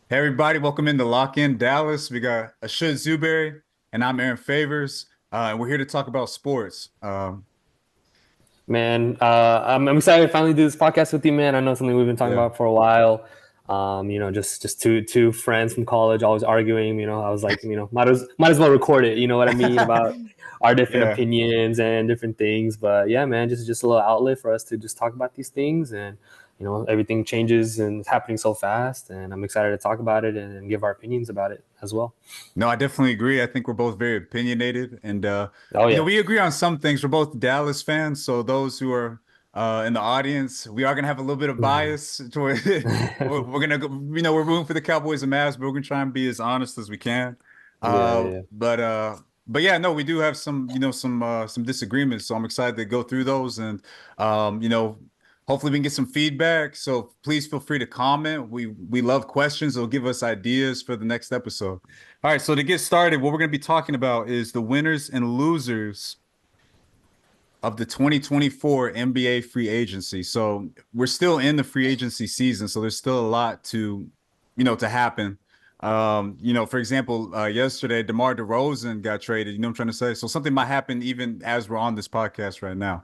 Hey everybody, welcome into Lock In Dallas. We got Ashud Zuberry and I'm Aaron Favors, and we're here to talk about sports. Man, I'm excited to finally do this podcast with you, man. I know something we've been talking Yeah, about for a while. Just two friends from college always arguing. I was like, might as well record it. You know what I mean about our different yeah. opinions and different things. But yeah, man, just a little outlet for us to just talk about these things. And everything changes and it's happening so fast. And I'm excited to talk about it and give our opinions about it as well. No, I definitely agree. I think we're both very opinionated, and Oh yeah. we agree on some things. We're both Dallas fans, so those who are in the audience, we are gonna have a little bit of bias toward. We're gonna go, we're rooting for the Cowboys and Mavs, but we're gonna try and be as honest as we can. Yeah, Uh, yeah. but uh, but yeah, no, we do have some disagreements, so I'm excited to go through those and um, you know, hopefully we can get some feedback. So please feel free to comment. We love questions. It'll give us ideas for the next episode. All right, so to get started, what we're going to be talking about is the winners and losers of the 2024 NBA free agency. So we're still in the free agency season, so there's still a lot to happen. For example, yesterday DeMar DeRozan got traded. You know what I'm trying to say? So something might happen even as we're on this podcast right now.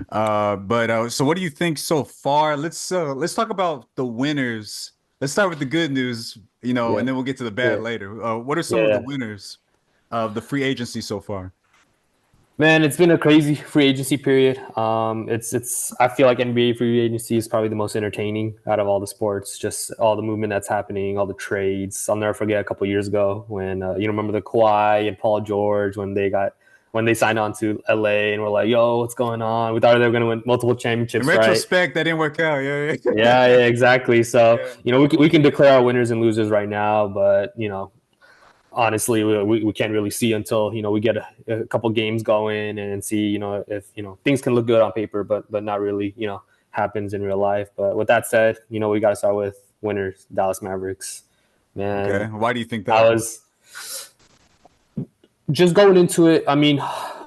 But so what do you think so far? Let's talk about the winners. Let's start with the good news, Yeah, and then we'll get to the bad yeah, later. What are some of the yeah. winners of the free agency so far? Man, it's been a crazy free agency period. It's. I feel like NBA free agency is probably the most entertaining out of all the sports. Just all the movement that's happening, all the trades. I'll never forget a couple years ago when remember the Kawhi and Paul George when they signed on to LA and we're like, yo, what's going on? We thought they were going to win multiple In championships, right? retrospect, that didn't work out. Yeah, yeah. Yeah, yeah, exactly. So Yeah. we can declare our winners and losers right now, but honestly we can't really see until we get a couple games going and see if things can look good on paper but not really happens in real life. But with that said, we got to start with winners. Dallas Mavericks, Okay. man. Why do you think I that? was just going into it. I mean,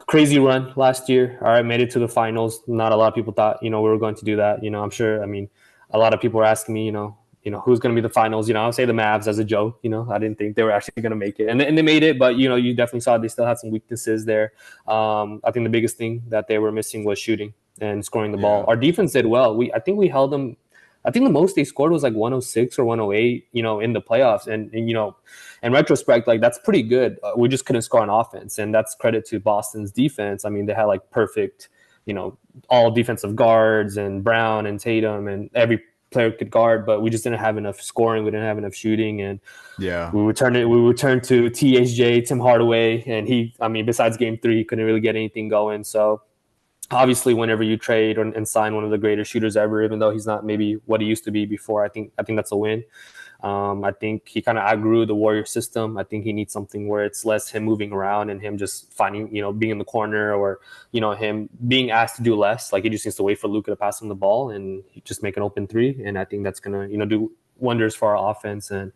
crazy run last year. All right, made it to the finals. Not a lot of people thought we were going to do that. I'm sure. I mean, a lot of people were asking me, who's going to be the finals. I'll say the Mavs as a joke. I didn't think they were actually going to make it, and they made it. But you definitely saw they still had some weaknesses there. I think the biggest thing that they were missing was shooting and scoring the ball. Yeah. Our defense did well. I think we held them. I think the most they scored was like 106 or 108, in the playoffs. And in retrospect, like that's pretty good. We just couldn't score on offense, and that's credit to Boston's defense. I mean, they had like perfect, all defensive guards and Brown and Tatum and every player could guard, but we just didn't have enough scoring. We didn't have enough shooting, and Yeah. we returned to THJ Tim Hardaway, and I mean, besides Game 3, he couldn't really get anything going. So obviously whenever you trade and sign one of the greatest shooters ever, even though he's not maybe what he used to be before, I think that's a win. I think he kind of outgrew the Warrior system. I think he needs something where it's less him moving around and him just finding, being in the corner, or him being asked to do less. Like he just needs to wait for Luka to pass him the ball and just make an open three. And I think that's gonna do wonders for our offense. And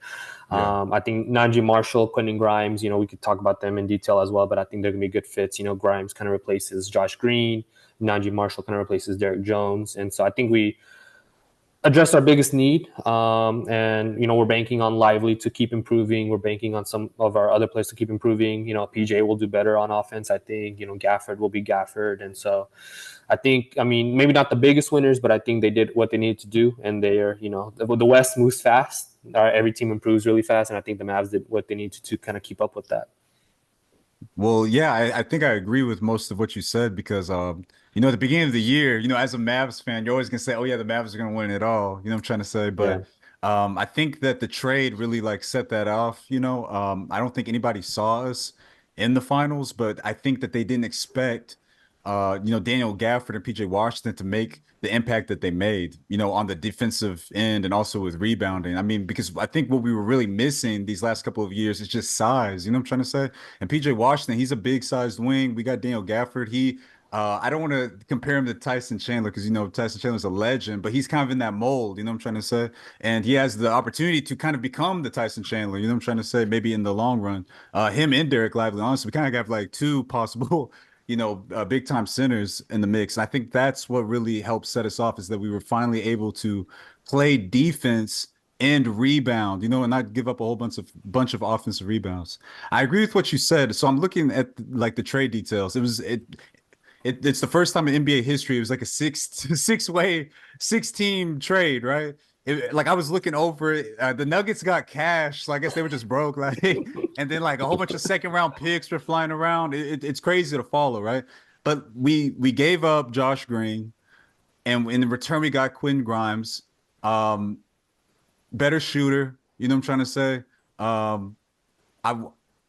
Yeah. I think Najee Marshall, Quentin Grimes, we could talk about them in detail as well, but I think they're gonna be good fits. Grimes kind of replaces Josh Green. Najee Marshall kind of replaces Derek Jones, and so I think we addressed our biggest need. And we're banking on Lively to keep improving. We're banking on some of our other players to keep improving. PJ will do better on offense. I think Gafford will be Gafford, and so I think, I mean, maybe not the biggest winners, but I think they did what they needed to do, and they are the West moves fast. Every team improves really fast, and I think the Mavs did what they needed to kind of keep up with that. Well, yeah, I think I agree with most of what you said because at the beginning of the year, as a Mavs fan, you're always gonna say, "Oh yeah, the Mavs are gonna win it all." You know what I'm trying to say? Yeah. But I think that the trade really like set that off. I don't think anybody saw us in the finals, but I think that they didn't expect Daniel Gafford and PJ Washington to make the impact that they made, on the defensive end and also with rebounding. I mean, because I think what we were really missing these last couple of years is just size. You know what I'm trying to say? And PJ Washington, he's a big sized wing. We got Daniel Gafford. I don't want to compare him to Tyson Chandler because Tyson Chandler's a legend, but he's kind of in that mold. You know what I'm trying to say? And he has the opportunity to kind of become the Tyson Chandler. You know what I'm trying to say? Maybe in the long run, him and Derek Lively. Honestly, we kind of got like two possible big time centers in the mix. And I think that's what really helped set us off is that we were finally able to play defense and rebound, and not give up a whole bunch of offensive rebounds. I agree with what you said. So I'm looking at like the trade details. It's the first time in NBA history it was like a six-way 6-team trade, right? Like I was looking over it, the Nuggets got cash, so I guess they were just broke, like, and then like a whole bunch of second round picks were flying around. It's crazy to follow, right? But we gave up Josh Green, and in return we got Quinn Grimes, um, better shooter. You know what I'm trying to say? Um, I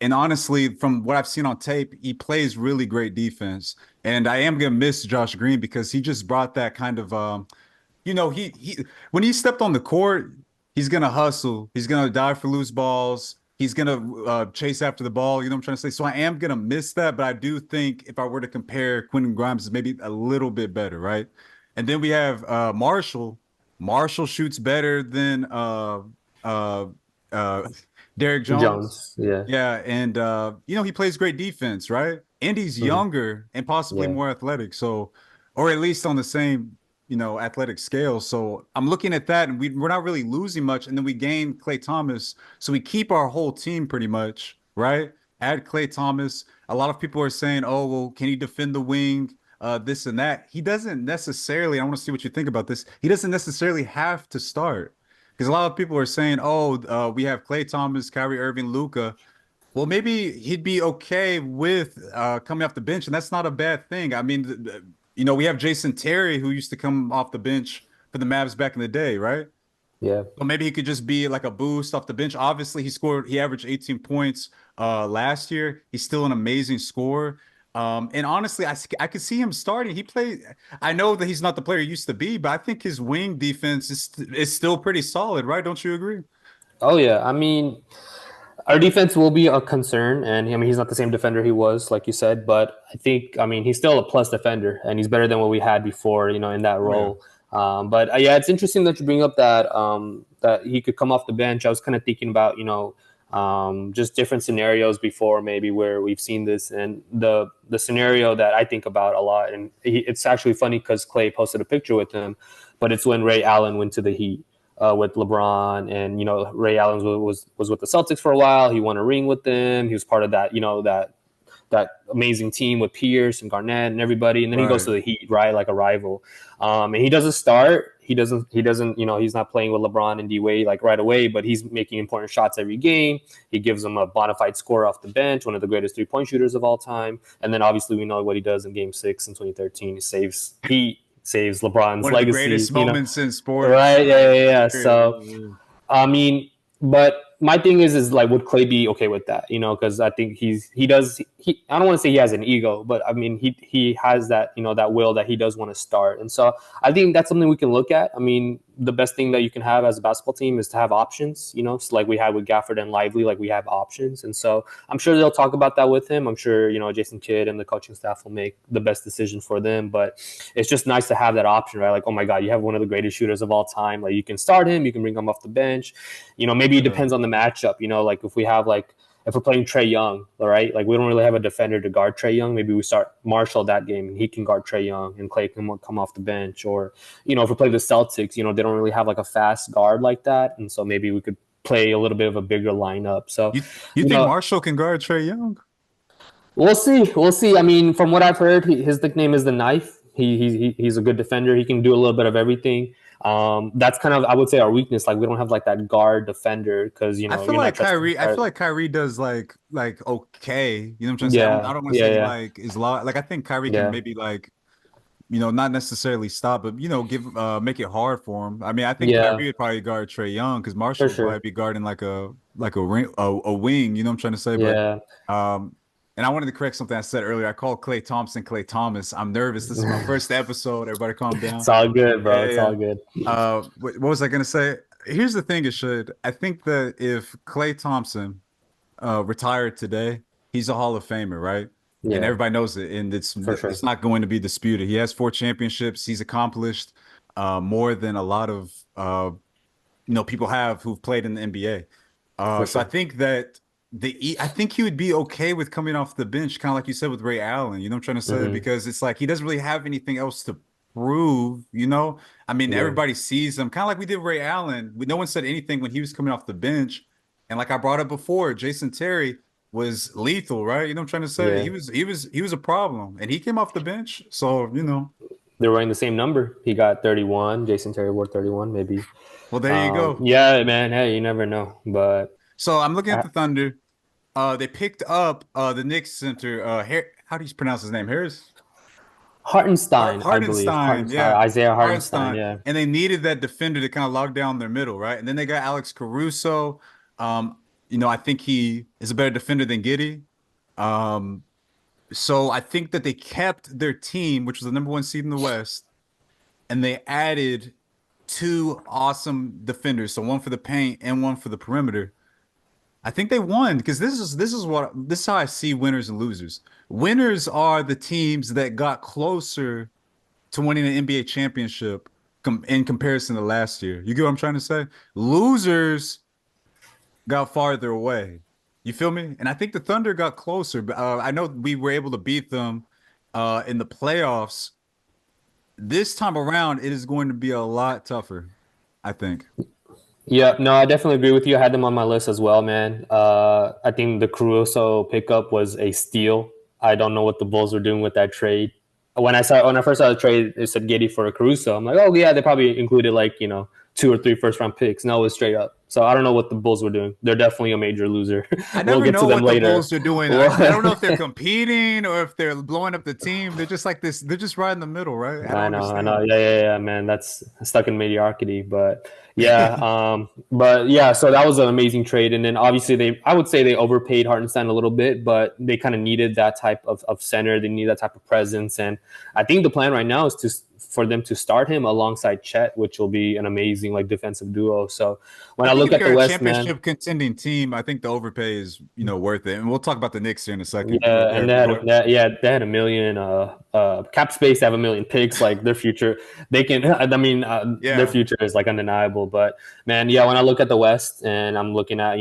and honestly, from what I've seen on tape, he plays really great defense. And I am gonna miss Josh Green because he just brought that kind of he when he stepped on the court, he's gonna hustle, he's gonna dive for loose balls, he's gonna chase after the ball. You know what I'm trying to say? So I am gonna miss that, but I do think if I were to compare, Quentin Grimes is maybe a little bit better, right? And then we have Marshall. Marshall shoots better than uh uh Derek Jones. Jones. Yeah. Yeah, and he plays great defense, right? And he's Mhm. younger and possibly Yeah. more athletic, so or at least on the same, athletic scale. So I'm looking at that, and we're not really losing much, and then we gain Clay Thomas, so we keep our whole team pretty much, right? Add Clay Thomas. A lot of people are saying, "Oh, well, can he defend the wing?" This and that. He doesn't necessarily. I want to see what you think about this. He doesn't necessarily have to start. Because a lot of people are saying, "Oh, we have Clay Thomas, Kyrie Irving, Luca." Well, maybe he'd be okay with coming off the bench, and that's not a bad thing. I mean, we have Jason Terry who used to come off the bench for the Mavs back in the day, right? Yeah. So maybe he could just be like a boost off the bench. Obviously, he averaged 18 points last year. He's still an amazing scorer. And honestly, I could see him starting. I know that he's not the player he used to be, but I think his wing defense is still pretty solid, right? Don't you agree? Oh yeah. I mean, our defense will be a concern, and I mean he's not the same defender he was, like you said, but I mean he's still a plus defender, and he's better than what we had before, in that Oh yeah. role. But yeah, it's interesting that you bring up that he could come off the bench. I was kind of thinking about just different scenarios before maybe where we've seen this, and the scenario that I think about a lot, and it's actually funny because Clay posted a picture with him, but it's when Ray Allen went to the Heat with LeBron, and Ray Allen was with the Celtics for a while. He won a ring with them. He was part of that that amazing team with Pierce and Garnett and everybody. And then he goes Right. to the Heat, right, like a rival. And he doesn't start. He doesn't. He's not playing with LeBron and D Wade like right away, but he's making important shots every game. He gives them a bona fide score off the bench, one of the greatest 3-point shooters of all time. And then obviously we know what he does in Game 6 in 2013. He saves LeBron's One of the legacy. greatest moments in sports. Right? Yeah, yeah, yeah. So Period. I mean, but my thing is like, would Clay be okay with that? Because I think he does. I don't want to say he has an ego, but I mean, he has that that will that he does want to start, and so I think that's something we can look at. I mean, the best thing that you can have as a basketball team is to have options. So like we had with Gafford and Lively, like we have options, and so I'm sure they'll talk about that with him. I'm sure Jason Kidd and the coaching staff will make the best decision for them, but it's just nice to have that option, right? Like, oh my God, you have one of the greatest shooters of all time. Like you can start him, you can bring him off the bench. Maybe it Yeah. depends on the matchup. Like if we're playing Trae Young, all right, like we don't really have a defender to guard Trae Young. Maybe we start Marshall that game and he can guard Trae Young and Clay can come off the bench. Or, if we play the Celtics, they don't really have like a fast guard like that. And so maybe we could play a little bit of a bigger lineup. So, You you think know, Marshall can guard Trae Young? we'll see. We'll see. I mean, from what I've heard, his nickname is the Knife. He's a good defender. He can do a little bit of everything. That's kind of, I would say, our weakness. Like we don't have like that guard defender because I feel you're not like trusting. Kyrie. I feel like Kyrie does like okay. You know what I'm trying to say? Yeah, I don't want to yeah, say he yeah, like is lot. Like I think Kyrie can yeah, maybe like not necessarily stop, but give make it hard for him. I mean, I think yeah, Kyrie would probably guard Trae Young because for Marshall would probably sure. be guarding like a wing. You know what I'm trying to say? But Yeah, um, and I wanted to correct something I said earlier. I called Clay Thompson Clay Thomas. I'm nervous. This is my first episode. Everybody, calm it's down. all good, bro. Yeah, It's yeah. all good. What was I gonna say? Here's the thing, it should. I think that if Clay Thompson retired today, he's a Hall of Famer, right? And Yeah, everybody knows it, and for it's sure, not going to be disputed. He has 4 championships. He's accomplished more than a lot of people have who've played in the NBA. for So I sure. think that I think he would be okay with coming off the bench, kind of like you said with Ray Allen. You know what I'm trying to say? Hmm. Because it's like he doesn't really have anything else to prove, you know? I mean, Yeah, everybody sees him, kind of like we did Ray Allen. No one said anything when he was coming off the bench. And like I brought up before, Jason Terry was lethal, right? You know what I'm trying to say? yeah. He was a problem. And he came off the bench. So, They're wearing the same number. He got 31. Jason Terry wore 31, maybe. well, there you go. Yeah, man. Hey, you never know. But So I'm looking at I, the Thunder. They picked up the Knicks center, how do you pronounce his name? Harris? Hartenstein, I believe. Hartenstein, Hartenstein, yeah, Isaiah Hartenstein. Hartenstein, Yeah, and they needed that defender to kind of log down their middle, right? And then they got Alex Caruso. I think he is a better defender than Giddey. Um, so I think that they kept their team, which was the number one seed in the West, and they added two awesome defenders, so one for the paint and one for the perimeter. I think they won because this is how I see winners and losers. Winners are the teams that got closer to winning an NBA championship in comparison to last year. You get what I'm trying to say? Losers got farther away. You feel me? And I think the Thunder got closer. But I know we were able to beat them in the playoffs. This time around, it is going to be a lot tougher, I think. yeah. No, I definitely agree with you. I had them on my list as well, man. I think the Caruso pickup was a steal. I don't know what the Bulls were doing with that trade. When I first saw the trade, it said Giddey for a Caruso. I'm like, oh yeah, they probably included like 2 or 3 first round picks. No, it was straight up. So I don't know what the Bulls were doing. They're definitely a major loser. I We'll never get to know them what the later. Bulls are doing. I don't know if they're competing or if they're blowing up the team. They're just like this. They're just right in the middle, right? I don't I know. understand. Yeah, man. That's stuck in mediocrity. But yeah, but yeah. So that was an amazing trade, and then obviously I would say they overpaid Hartenstein a little bit, but they kind of needed that type of center. They need that type of presence, and I think the plan right now is for them to start him alongside Chet, which will be an amazing like defensive duo. So when I I think look if at the you're a West, man. championship contending team, I think the overpay is, worth it. And we'll talk about the Knicks here in a second. Go, Yeah, go and ahead. Go ahead. they had a million cap space. They have a million picks. Like their future, they can. I mean, their Yeah. future is like undeniable. But man, yeah, when I look at the West and I'm looking at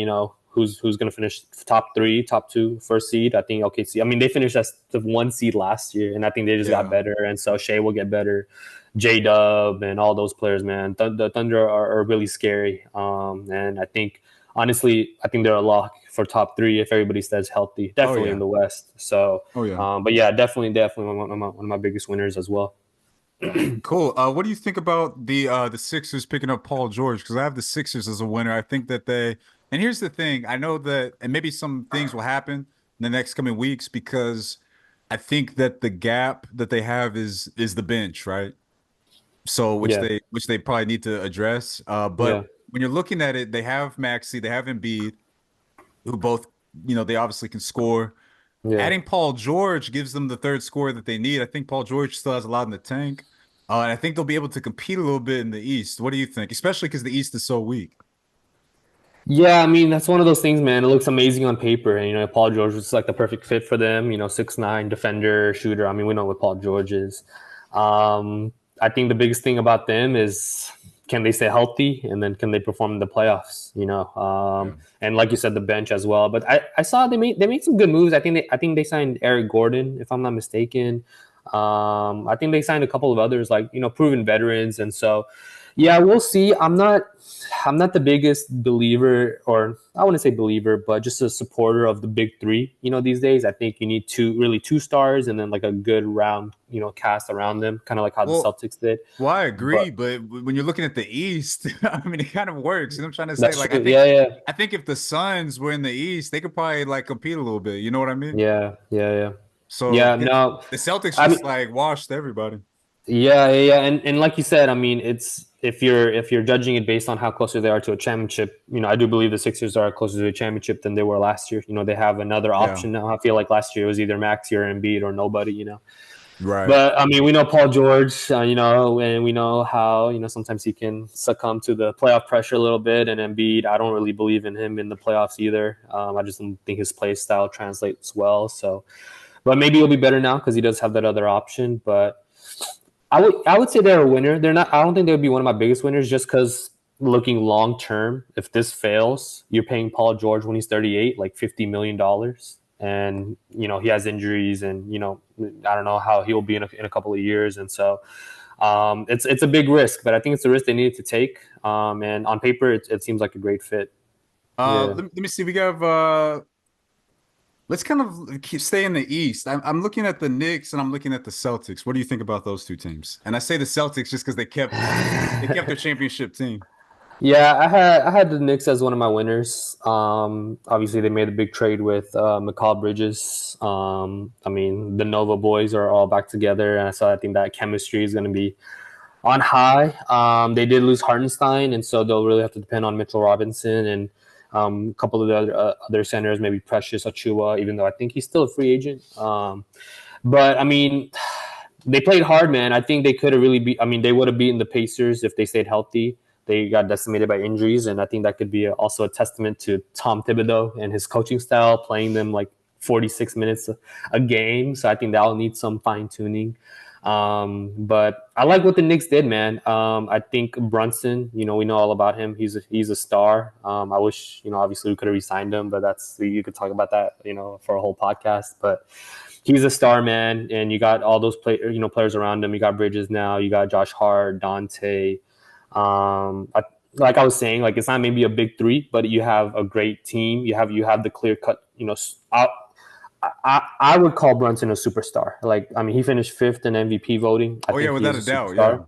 who's going to finish top three, top two, first seed, I think OKC. I mean, they finished as the 1 seed last year, and I think they just got Yeah. better, and so Shea will get better. J Dub and all those players, man. The Thunder are really scary. And I think honestly, I think they're a lock for top three if everybody stays healthy. Oh Definitely in yeah. the West. So, Oh yeah. but yeah, definitely one of my biggest winners as well. Cool. What do you think about the Sixers picking up Paul George? Because I have the Sixers as a winner. I think that and here's the thing. I know that, and maybe some things will happen in the next coming weeks because I think that the gap that they have is the bench, right? So Yeah, which they probably need to address. yeah, But when you're looking at it, they have Maxey, they have Embiid, who both, they obviously can score. yeah. Adding Paul George gives them the third scorer that they need. I think Paul George still has a lot in the tank. And I think they'll be able to compete a little bit in the East. What do you think? Especially because the East is so weak. Yeah, I mean that's one of those things, man. It looks amazing on paper, and Paul George was like the perfect fit for them. 6'9" defender, shooter. I mean, we know what Paul George is. I think the biggest thing about them is can they stay healthy, and then can they perform in the playoffs? Yeah. And like you said, the bench as well. But I saw they made some good moves. I think they signed Eric Gordon, if I'm not mistaken. I think they signed a couple of others, like proven veterans, and so yeah, we'll see. I'm not the biggest believer, or I wouldn't say believer, but just a supporter of the big three. These days, I think you need two stars and then like a good round, cast around them, kind of like how the Well, Celtics did. well, I But agree, but when you're looking at the East, I mean, it kind of works. You know what I'm trying to say? that's Like, true. Yeah, yeah, I think if the Suns were in the East, they could probably like compete a little bit. You know what I mean? yeah, yeah, yeah, So yeah. No, the Celtics I mean, just like washed everybody. yeah, and like you said, I mean, it's if you're judging it based on how closer they are to a championship, I do believe the Sixers are closer to a championship than they were last year. They have another Yeah. option now. I feel like last year it was either Maxi or Embiid or nobody. Right. But I mean, we know Paul George, and we know how sometimes he can succumb to the playoff pressure a little bit. And Embiid, I don't really believe in him in the playoffs either. I just don't think his play style translates well. So, but maybe he'll be better now because he does have that other option. But I would say they're a winner. They're not. I don't think they would be one of my biggest winners just because looking long term, if this fails, you're paying Paul George when he's 38 like $50 million, and he has injuries, and I don't know how he'll be in a couple of years, and so It's a big risk, but I think it's a risk they needed to take. And on paper, it seems like a great fit. Yeah. Let me see. We got let's kind of stay in the East. I'm looking at the Knicks and I'm looking at the Celtics. What do you think about those two teams? And I say the Celtics just because they kept their championship team. Yeah, I had the Knicks as one of my winners. Obviously, they made a big trade with McCall Bridges. I mean, the Nova boys are all back together, and so I think that chemistry is going to be on high. They did lose Hartenstein, and so they'll really have to depend on Mitchell Robinson and a couple of the other centers, maybe Precious Achua, even though I think he's still a free agent. But I mean, they played hard, man. I think they could have really beat. I mean, they would have beaten the Pacers if they stayed healthy. They got decimated by injuries, and I think that could be also a testament to Tom Thibodeau and his coaching style, playing them like 46 minutes a game. So I think that'll need some fine tuning. But I like what the Knicks did, man. I think Brunson, we know all about him. He's a star. I wish, obviously we could have re-signed him, but you could talk about that, for a whole podcast. But he's a star, man. And you got all those players around him. You got Bridges now. You got Josh Hart, Dante. Like I was saying, like it's not maybe a big three, but you have a great team. You have the clear cut. I would call Brunson a superstar. Like, I mean, he finished 5th in MVP voting. I Oh yeah, think he without is a a doubt. Yeah. superstar.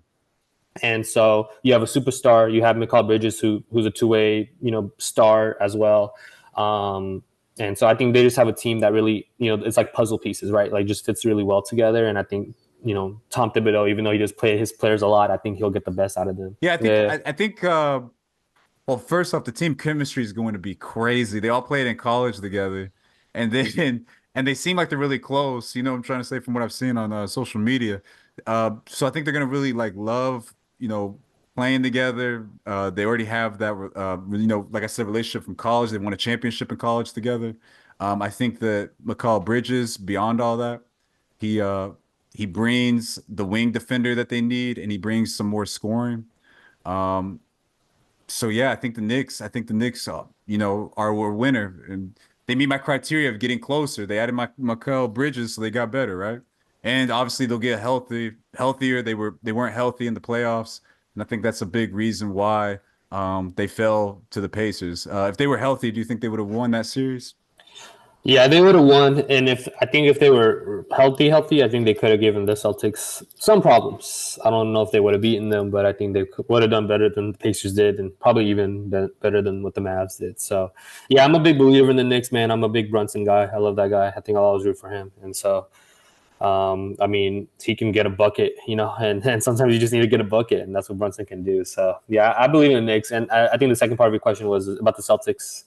And so you have a superstar. You have McCall Bridges, who's a two-way, star as well. And so I think they just have a team that really, it's like puzzle pieces, right? Like just fits really well together. And I think, Tom Thibodeau, even though he does play his players a lot, I think he'll get the best out of them. Yeah, Yeah. I think well, first off, the team chemistry is going to be crazy. They all played in college together, and then and they seem like they're really close. You know what I'm trying to say from what I've seen on social media. So I think they're gonna really like love, playing together. They already have that, like I said, relationship from college. They won a championship in college together. I think that McCall Bridges, beyond all that, he uh he brings the wing defender that they need, and he brings some more scoring. Um, so yeah, I think the Knicks, are a winner, and they meet my criteria of getting closer. They added my Mikal Bridges, so they got better, right? And obviously they'll get healthier. They weren't healthy in the playoffs, and I think that's a big reason why they fell to the Pacers. If they were healthy, do you think they would have won that series? Yeah, they would have won, and if they were healthy, I think they could have given the Celtics some problems. I don't know if they would have beaten them, but I think they would have done better than the Pacers did, and probably even better than what the Mavs did. So, yeah, I'm a big believer in the Knicks, man. I'm a big Brunson guy. I love that guy. I think I'll always root for him, and so. I mean, he can get a bucket, and sometimes you just need to get a bucket, and that's what Brunson can do. So, yeah, I believe in the Knicks, and I think the second part of your question was about the Celtics.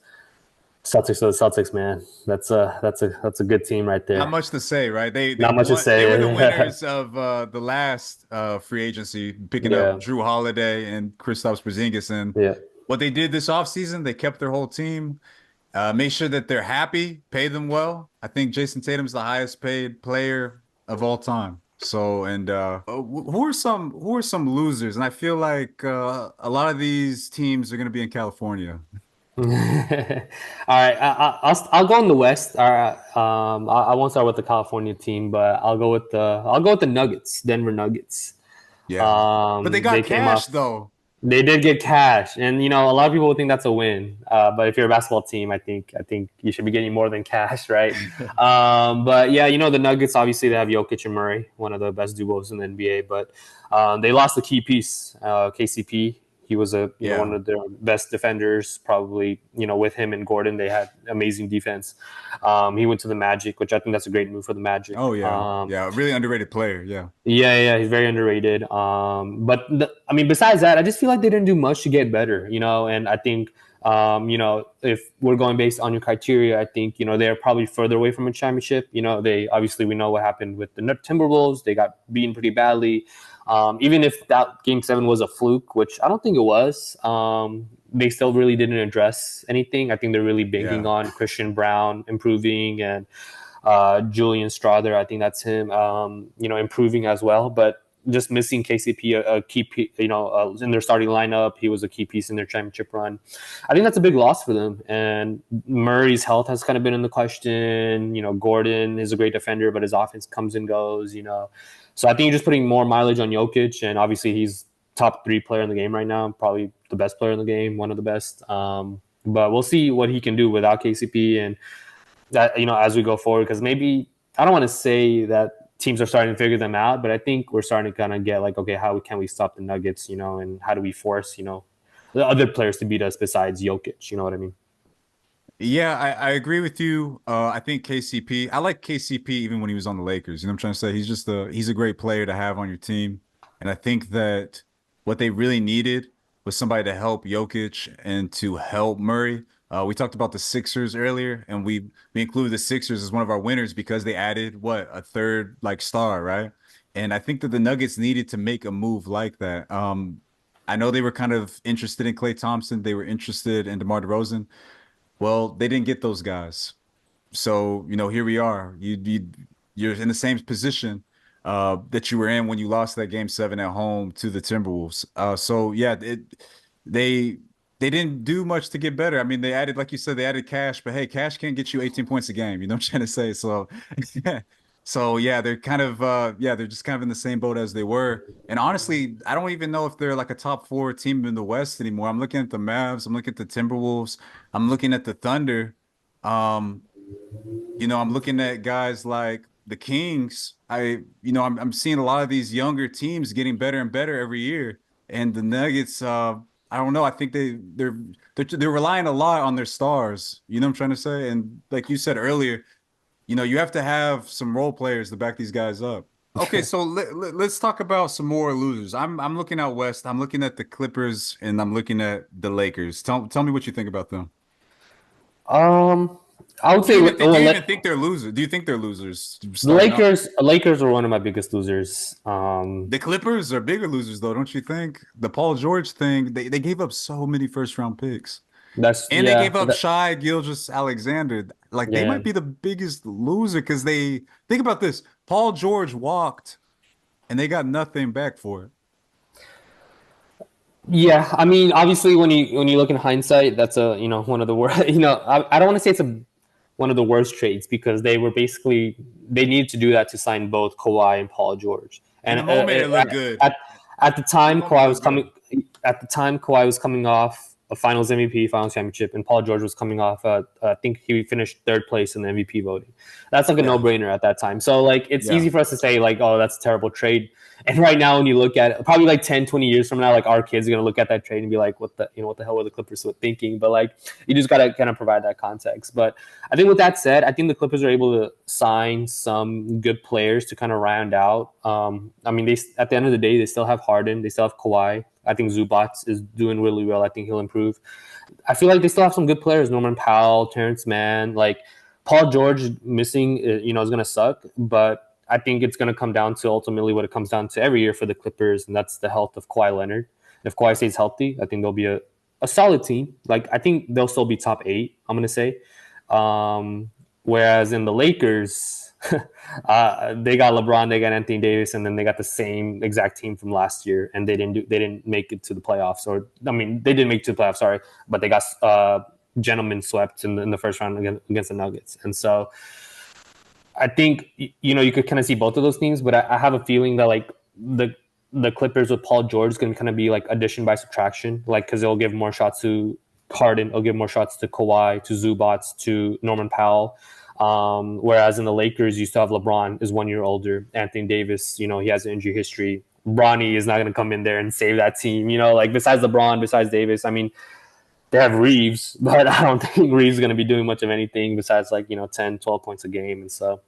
Celtics are the Celtics, man. That's a good team right Not there. much to say, right? They Not much to won. They were the say. winners of the last free agency, picking up Yeah, Drew Holiday and Kristaps Porzingis. And yeah, what they did this offseason, they kept their whole team, made sure that they're happy, pay them well. I think Jason Tatum's the highest paid player of all time. So, and who are some losers? And I feel like a lot of these teams are going to be in California. All right, I'll go in the West. All right, I won't start with the California team, but I'll go with the Nuggets, Denver Nuggets. Yeah, but they They got came cash off. though. They did get cash, and a lot of people think that's a win. But if you're a basketball team, I think you should be getting more than cash, right? But yeah, the Nuggets obviously they have Jokic and Murray, one of the best duos in the NBA. But they lost the key piece, KCP. He was one Yeah. of their best defenders, probably. With him and Gordon, they had amazing defense. He went to the Magic, which I think that's a great move for the Magic. Oh yeah, yeah, really underrated player. Yeah, Yeah, he's very underrated. But I mean, besides that, I just feel like they didn't do much to get better, And I think, if we're going based on your criteria, I think they're probably further away from a championship. They obviously we know what happened with the Timberwolves. They got beaten pretty badly. Even if that Game 7 was a fluke, which I don't think it was, they still really didn't address anything. I think they're really banking yeah. on Christian Brown improving and Julian Strother, I think that's him, improving as well. But just missing KCP, a key, in their starting lineup. He was a key piece in their championship run. I think that's a big loss for them. And Murray's health has kind of been in the question. Gordon is a great defender, but his offense comes and goes. So I think you're just putting more mileage on Jokic, and obviously he's top 3 player in the game right now, probably the best player in the game, one of the best. But we'll see what he can do without KCP, and that as we go forward, because maybe I don't want to say that teams are starting to figure them out, but I think we're starting to kind of get like, okay, how can we stop the Nuggets, and how do we force the other players to beat us besides Jokic? You know what I mean? Yeah, I agree with you. I think KCP, I like KCP even when he was on the Lakers. You know what I'm trying to say? He's a great player to have on your team. And I think that what they really needed was somebody to help Jokic and to help Murray. We talked about the Sixers earlier, and we included the Sixers as one of our winners because they added what, a third like star, right? And I think that the Nuggets needed to make a move like that. I know they were kind of interested in Klay Thompson. They were interested in DeMar DeRozan. Well, they didn't get those guys. So, here we are. You're in the same position that you were in when you lost that game 7 at home to the Timberwolves. So yeah, they they didn't do much to get better. I mean, they added, like you said, they added Cash, but hey, Cash can't get you 18 points a game. You know what I'm trying to say? So so yeah, they're kind of they're just kind of in the same boat as they were. And honestly, I don't even know if they're like a top 4 team in the West anymore. I'm looking at the Mavs, I'm looking at the Timberwolves, I'm looking at the Thunder. Um, I'm looking at guys like the Kings. I'm seeing a lot of these younger teams getting better and better every year. And the Nuggets, I don't know. I think they're relying a lot on their stars. You know what I'm trying to say? And like you said earlier, you have to have some role players to back these guys up. Okay, so let's talk about some more losers. I'm looking out west. I'm looking at the Clippers and I'm looking at the Lakers. Tell me what you think about them. Um, I would Do you say even think well, do you even think they're losers? Do you think they're losers the starting out? Lakers were one of my biggest losers. The Clippers are bigger losers though, don't you think? The Paul George thing, they gave up so many first round picks. That's And they yeah, gave up Shai Gilgeous-Alexander. Like they yeah. might be the biggest loser because they think about this. Paul George walked and they got nothing back for it. Yeah, I mean, obviously, when you look in hindsight, that's a one of the worst. I don't want to say it's one of the worst trades because they needed to do that to sign both Kawhi and Paul George. In And the moment, it looked good. at the In the time, moment, it Kawhi was looked good. coming. At the time, Kawhi was coming off a Finals MVP, Finals championship, and Paul George was coming off. I think he finished third place in the MVP voting. That's like a Yeah. no-brainer at that time. So like, it's Yeah. easy for us to say like, oh, that's a terrible trade. And right now, when you look at it, probably like 10, 20 years from now, like our kids are gonna look at that trade and be like, what the hell were the Clippers thinking? But like, you just gotta kind of provide that context. But I think with that said, I think the Clippers are able to sign some good players to kind of round out. I mean, they at the end of the day, they still have Harden, they still have Kawhi. I think Zubac is doing really well. I think he'll improve. I feel like they still have some good players: Norman Powell, Terrence Mann, like Paul George missing. Is gonna suck, but I think it's going to come down to ultimately what it comes down to every year for the Clippers, and that's the health of Kawhi Leonard. If Kawhi stays healthy, I think they'll be a solid team. Like I think they'll still be top 8. I'm going to say. Whereas in the Lakers, they got LeBron, they got Anthony Davis, and then they got the same exact team from last year, and they didn't make it to the playoffs. Or I mean, they didn't make it to the playoffs. Sorry, but they got gentlemen swept in the first round against the Nuggets, and so. I think you could kind of see both of those things, but I have a feeling that like the Clippers with Paul George is going to kind of be like addition by subtraction, like because they'll give more shots to Harden, it'll give more shots to Kawhi, to Zubac, to Norman Powell. Whereas in the Lakers, you still have LeBron is 1 year older, Anthony Davis, he has an injury history. Bronny is not going to come in there and save that team, like besides LeBron, besides Davis. I mean, they have Reeves, but I don't think Reeves is going to be doing much of anything besides like 10, 12 points a game. And so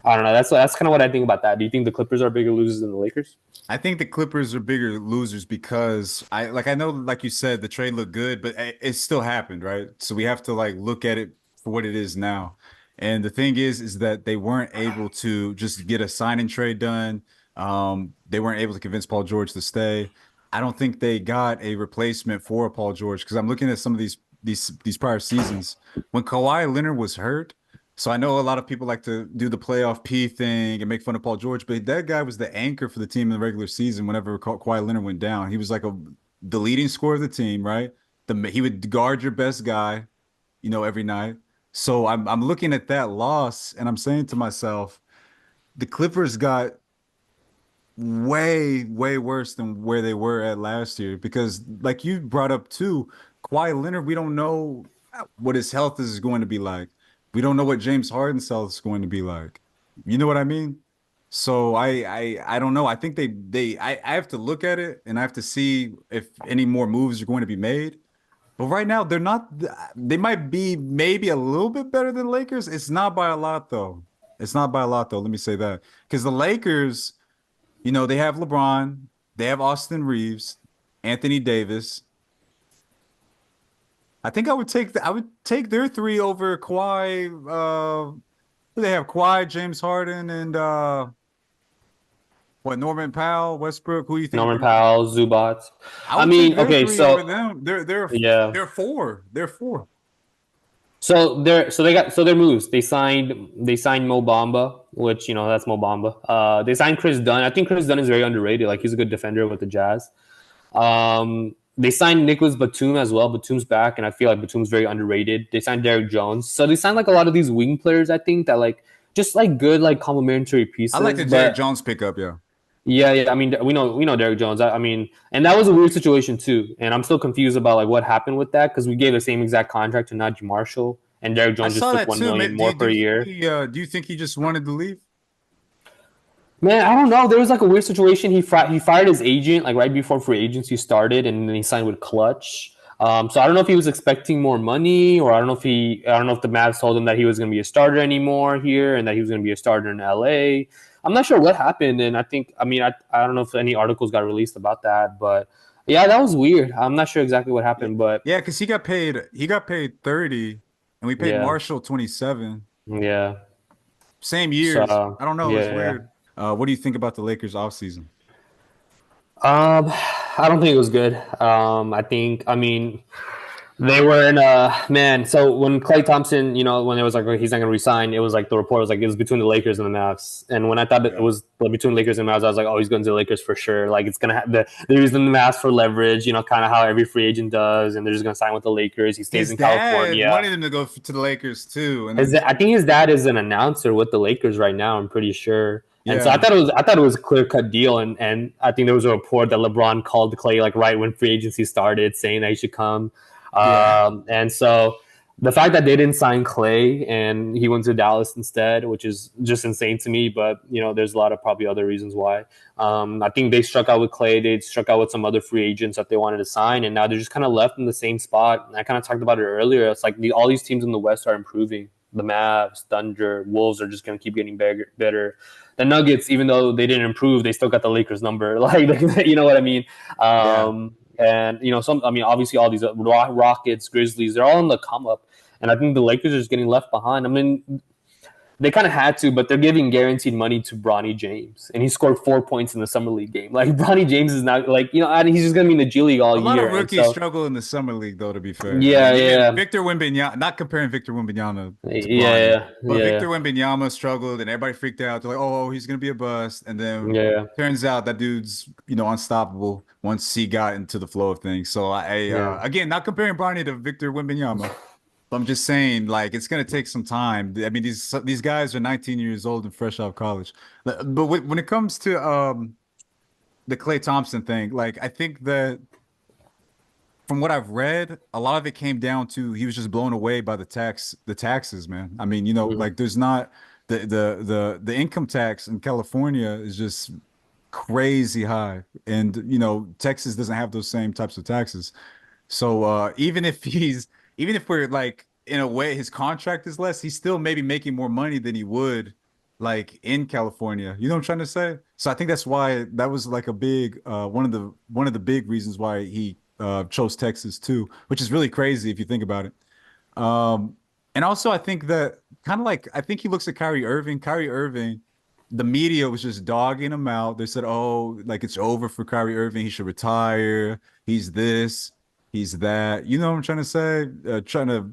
I don't know. That's kind of what I think about that. Do you think the Clippers are bigger losers than the Lakers? I think the Clippers are bigger losers because I know like you said the trade looked good, but it still happened, right? So we have to like look at it for what it is now. And the thing is that they weren't able to just get a signing trade done. They weren't able to convince Paul George to stay. I don't think they got a replacement for Paul George because I'm looking at some of these prior seasons when Kawhi Leonard was hurt. So I know a lot of people like to do the playoff P thing and make fun of Paul George, but that guy was the anchor for the team in the regular season. Whenever Kawhi Leonard went down, he was like the leading scorer of the team, right? He would guard your best guy, every night. So I'm looking at that loss and I'm saying to myself, the Clippers got way, way worse than where they were at last year because, like you brought up too, Kawhi Leonard, we don't know what his health is going to be like. We don't know what James Harden's health is going to be like. You know what I mean? So I don't know. I think I have to look at it and I have to see if any more moves are going to be made. But right now they're not. They might be maybe a little bit better than Lakers. It's not by a lot though. It's not by a lot though. Let me say that because the Lakers. They have LeBron, they have Austin Reeves, Anthony Davis. I think I would take their three over Kawhi. They have Kawhi, James Harden, and Norman Powell, Westbrook. Who do you think Norman would? Powell, Zubac. I I would take mean, their okay, three over so them. yeah. They're four. They're four. So their moves. They signed Mo Bamba, which that's Mo Bamba. They signed Chris Dunn. I think Chris Dunn is very underrated. Like he's a good defender with the Jazz. They signed Nicholas Batum as well. Batum's back, and I feel like Batum's very underrated. They signed Derrick Jones. So they signed like a lot of these wing players. I think that like just like good like complementary I like pieces. the Derrick But Jones pickup. Yeah. yeah, yeah. I mean, we know Derrick Jones. I mean, and that was a weird situation too. And I'm still confused about like what happened with that because we gave the same exact contract to Najee Marshall, and Derrick I Jones just saw took that one too. million more per year. Do you think he just wanted to leave? Man, I don't know. There was like a weird situation. He fired his agent like right before free agency started, and then he signed with Clutch. So I don't know if he was expecting more money, or I don't know if the Mavs told him that he was going to be a starter anymore here, and that he was going to be a starter in LA. I'm not sure what happened, and I don't know if any articles got released about that, but yeah, that was weird. I'm not sure exactly what Yeah, happened, but yeah, because he got paid 30 and we paid yeah, Marshall 27. yeah. Same years. So I don't know. It's yeah, yeah. weird. What do you think about the Lakers offseason? Um, I don't think it was good. I mean, they were in a man. So when Klay Thompson, when it was like he's not going to resign, it was like the report was like it was between the Lakers and the Mavs. And when I thought that it Yeah. was between Lakers and Mavs, I was like, oh, he's going to the Lakers for sure. Like it's gonna have they're using the Mavs for leverage, kind of how every free agent does, and they're just going to sign with the Lakers. He stays His in dad California. wanted him to go to the Lakers too, and then I think his dad is an announcer with the Lakers right now. I'm pretty sure. And so yeah, I thought it was a clear cut deal, and I think there was a report that LeBron called Clay like right when free agency started, saying that he should come. yeah, And so the fact that they didn't sign Clay and he went to Dallas instead, which is just insane to me. But there's a lot of probably other reasons why. I think they struck out with Clay. They struck out with some other free agents that they wanted to sign, and now they're just kind of left in the same spot. And I kind of talked about it earlier. It's like all these teams in the West are improving. The Mavs, Thunder, Wolves are just going to keep getting better. The Nuggets, even though they didn't improve, they still got the Lakers number. Like, you know what I mean? yeah. And obviously all these Rockets, Grizzlies, they're all in the come up. And I think the Lakers are just getting left behind. I mean, they kind of had to, but they're giving guaranteed money to Bronny James, and he scored 4 points in the summer league game. Like Bronny James is not like he's just gonna be in the G League all A lot of year, and rookies so struggle in the summer league, though. To be fair, I yeah, mean, even yeah, Victor Wembanyama. Not comparing Victor Wembanyama to Bronny, yeah, but yeah, Victor Wembanyama struggled, and everybody freaked out. They're like, "Oh, he's gonna be a bust," and then yeah, turns out that dude's unstoppable once he got into the flow of things. So yeah, again, not comparing Bronny to Victor Wembanyama, but I'm just saying like it's gonna take some time. I mean, these guys are 19 years old and fresh out of college. But when it comes to the Klay Thompson thing, like I think that from what I've read, a lot of it came down to he was just blown away by the taxes, man. I mean, mhm, like there's not the income tax in California is just crazy high, and Texas doesn't have those same types of taxes. So even if we're like in a way his contract is less, he's still maybe making more money than he would like in California. You know what I'm trying to say? So I think that's why that was like a big one of the big reasons why he chose Texas too, which is really crazy if you think about it. And also I think that kind of like I think he looks at Kyrie Irving. Kyrie Irving, the media was just dogging him out. They said, "Oh, like it's over for Kyrie Irving. He should retire. He's this, he's that." You know what I'm trying to say? Trying to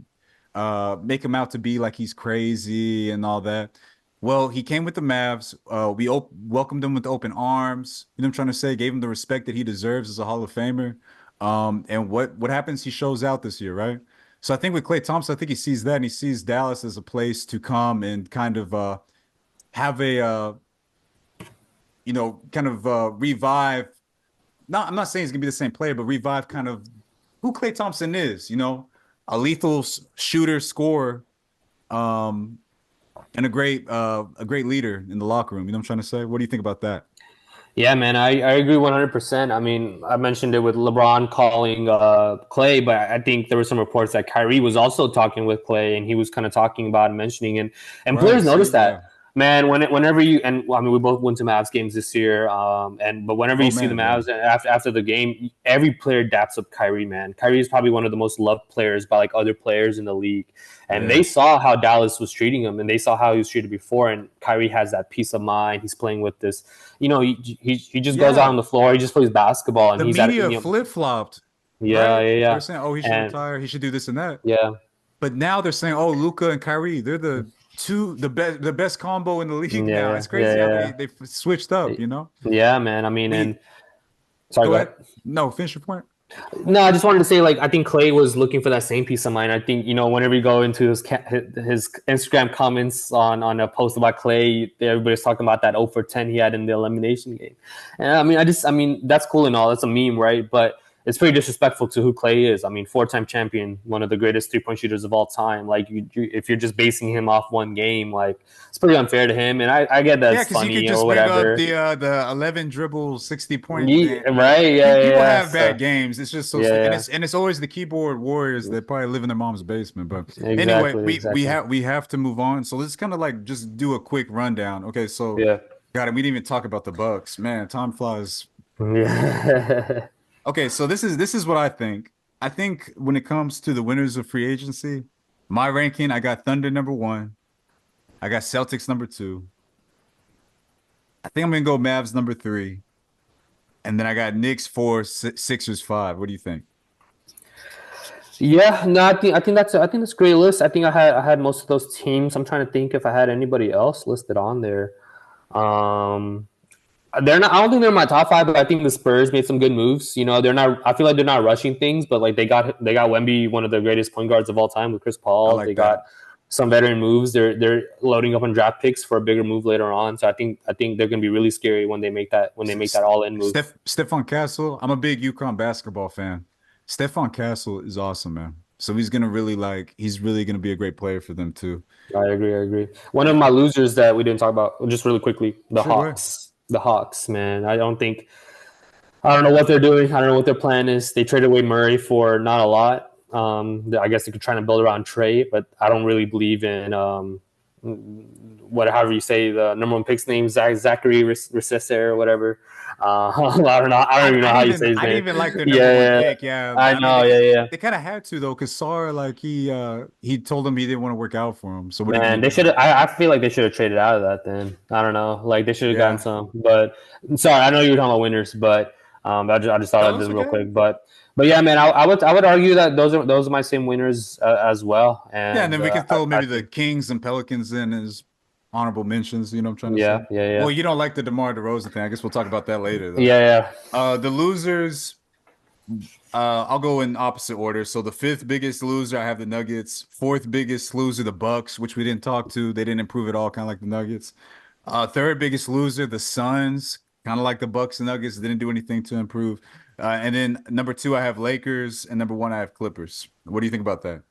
make him out to be like he's crazy and all that. Well, he came with the Mavs. We welcomed him with open arms. You know what I'm trying to say? Gave him the respect that he deserves as a Hall of Famer. And what happens? He shows out this year, right? So I think with Klay Thompson, I think he sees that and he sees Dallas as a place to come and kind of have a kind of revive. I'm not saying he's gonna be the same player, but revive kind of who Klay Thompson is, a lethal shooter, scorer, and a great leader in the locker room. You know what I'm trying to say? What do you think about that? Yeah, man, I agree 100%. I mean, I mentioned it with LeBron calling Clay, but I think there were some reports that Kyrie was also talking with Clay, and he was kind of talking about and mentioning, and Right. players noticed See, that. yeah. Man, whenever you and I mean, we both went to Mavs games this year, but whenever Oh you see the man, yeah. Mavs after the game, every player daps up Kyrie. Man, Kyrie is probably one of the most loved players by like other players in the league, and Yeah. they saw how Dallas was treating him, and they saw how he was treated before. And Kyrie has that peace of mind. He's playing with this, he just goes out Yeah. on the floor. He just plays basketball, and The he's at media flip-flopped, yeah, right? yeah, They're yeah, saying, "Oh, he should and retire. He should do this and that." yeah. But now they're saying, "Oh, Luca and Kyrie, they're the best combo in the league now." Yeah, It's yeah, crazy how yeah, they switched up. yeah, man. I mean, and We sorry, go go ahead. ahead. No, finish your point. No, I just wanted to say, like, I think Clay was looking for that same peace of mind. I think whenever you go into his Instagram comments on a post about Clay, everybody's talking about that 0 for 10 he had in the elimination game. And I mean, that's cool and all. That's a meme, right? But it's pretty disrespectful to who Clay is. I mean, 4-time champion, one of the greatest 3-point shooters of all time. Like, if you're just basing him off one game, like, it's pretty unfair to him. And I get that Yeah, it's because you funny could or just bring up whatever. the 11 dribble 60 point Yeah, thing. right? Yeah, yeah, People yeah. have So, bad games. It's just so yeah, and yeah. it's always the keyboard warriors that probably live in their mom's basement. But anyway, Exactly, exactly. we have to move on. So let's kind of like just do a quick rundown. Okay, so Yeah. God, we didn't even talk about the Bucks. Man, time flies. Yeah. Okay, so this is what I think. I think when it comes to the winners of free agency, my ranking, I got Thunder number one. I got Celtics number two. I think I'm gonna go Mavs number three. And then I got Knicks four, Sixers five. What do you think? Yeah, no, I think that's a great list. I think I had most of those teams. I'm trying to think if I had anybody else listed on there. Um, they're not. I don't think they're in my top five, but I think the Spurs made some good moves. They're not. I feel like they're not rushing things, but like they got Wemby, one of the greatest point guards of all time, with Chris I Paul. They like got that. some veteran moves. They're loading up on draft picks for a bigger move later on. So I think they're gonna be really scary when they make that all in move. Stephon Castle. I'm a big UConn basketball fan. Stephon Castle is awesome, man. So he's really gonna be a great player for them too. I agree. I agree. One of my losers that we didn't talk about, just really quickly, the Sure, go ahead. Hawks. The Hawks, man. I don't know what they're doing. I don't know what their plan is. They traded away Murray for not a lot. I guess they could try to build around Trey, but I don't really believe in however you say the number one pick's name, Zachary Recesser or whatever. I don't know. I don't even know how you say his I didn't name. even like their number one Yeah, pick. Yeah, I I mean know. Yeah, yeah. they kind of had to though, because Sarr like he told him he didn't want to work out for him. So what are you Man, gonna they do? should have. I feel like they should have traded out of that. Then I don't know. Like they should have gotten Yeah, some. But sorry, I know you were talking about winners, but I just thought no, I'd do that's it real okay. quick. But yeah, man, I would argue that those are my same winners as well. Yeah, and And then we can I, throw I maybe the think Kings and Pelicans in as honorable mentions. You know what I'm trying to say? yeah, yeah, yeah, Well, you don't like the DeMar DeRozan thing. I guess we'll talk about that later though. yeah, yeah. The losers. I'll go in opposite order. So the fifth biggest loser, I have the Nuggets. Fourth biggest loser, the Bucks, which we didn't talk to. They didn't improve at all, kind of like the Nuggets. Third biggest loser, the Suns, kind of like the Bucks and Nuggets, didn't do anything to improve. And then number two, I have Lakers, and number one, I have Clippers. What do you think about that?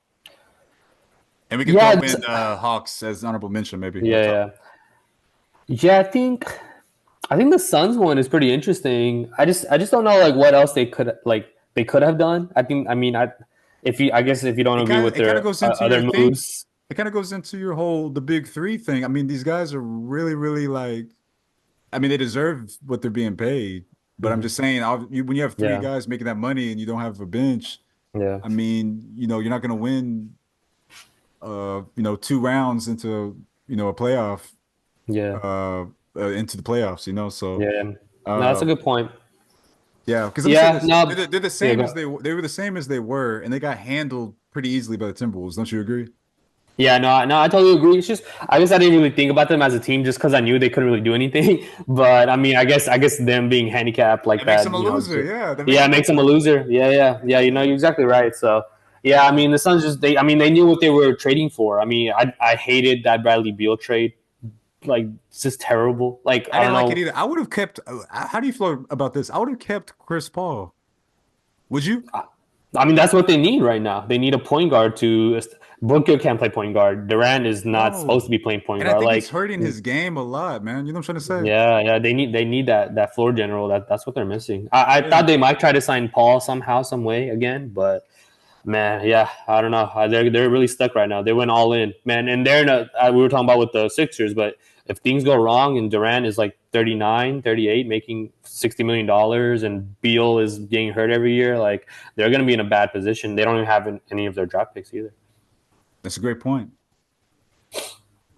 And we can throw Yeah, in Hawks as honorable mention, maybe on yeah, top. yeah. Yeah, I think the Suns one is pretty interesting. I just don't know like what else they could have done. I guess if you don't agree with It kind of their goes into your other thing. moves, It kind of goes into your whole the big three thing. I mean, these guys are really, really like. I mean, they deserve what they're being paid. But I'm mhm. just saying, when you have three Yeah, guys making that money and you don't have a bench, yeah, I mean, you're not going to win, two rounds into, a playoff, yeah, into the playoffs, So, yeah. No, that's uh, a good point. yeah, because let me say Yeah, this: no, they're the yeah, same as they were the same as they were, and they got handled pretty easily by the Timberwolves. Don't you agree? Yeah, no, I totally agree. It's just I guess I didn't really think about them as a team just because I knew they couldn't really do anything. But I mean, I guess them being handicapped like That makes him that, a you know, loser. Yeah, that makes yeah, it him a makes them a loser. loser. Yeah. You know, you're exactly right. So yeah, I mean, the Suns just I mean, they knew what they were trading for. I mean, I hated that Bradley Beal trade. Like, it's just terrible. Like, I I didn't don't like it know. either. I would have kept. How do you feel about this? I would have kept Chris Paul. Would you? I mean, that's what they need right now. They need a point guard to. Booker can't play point guard. Durant is not supposed to No. be playing point And I guard. think it's Like, hurting his game a lot, man. You know what I'm trying to say? yeah, they need that floor general. That's what they're missing. I Yeah. thought they might try to sign Paul somehow, some way again, but man, yeah, I don't know. They're really stuck right now. They went all in, man, and they're in a. We were talking about with the Sixers, but if things go wrong and Durant is like 39, 38, making $60 million, and Beal is getting hurt every year, like they're gonna be in a bad position. They don't even have any of their draft picks either. That's a great point.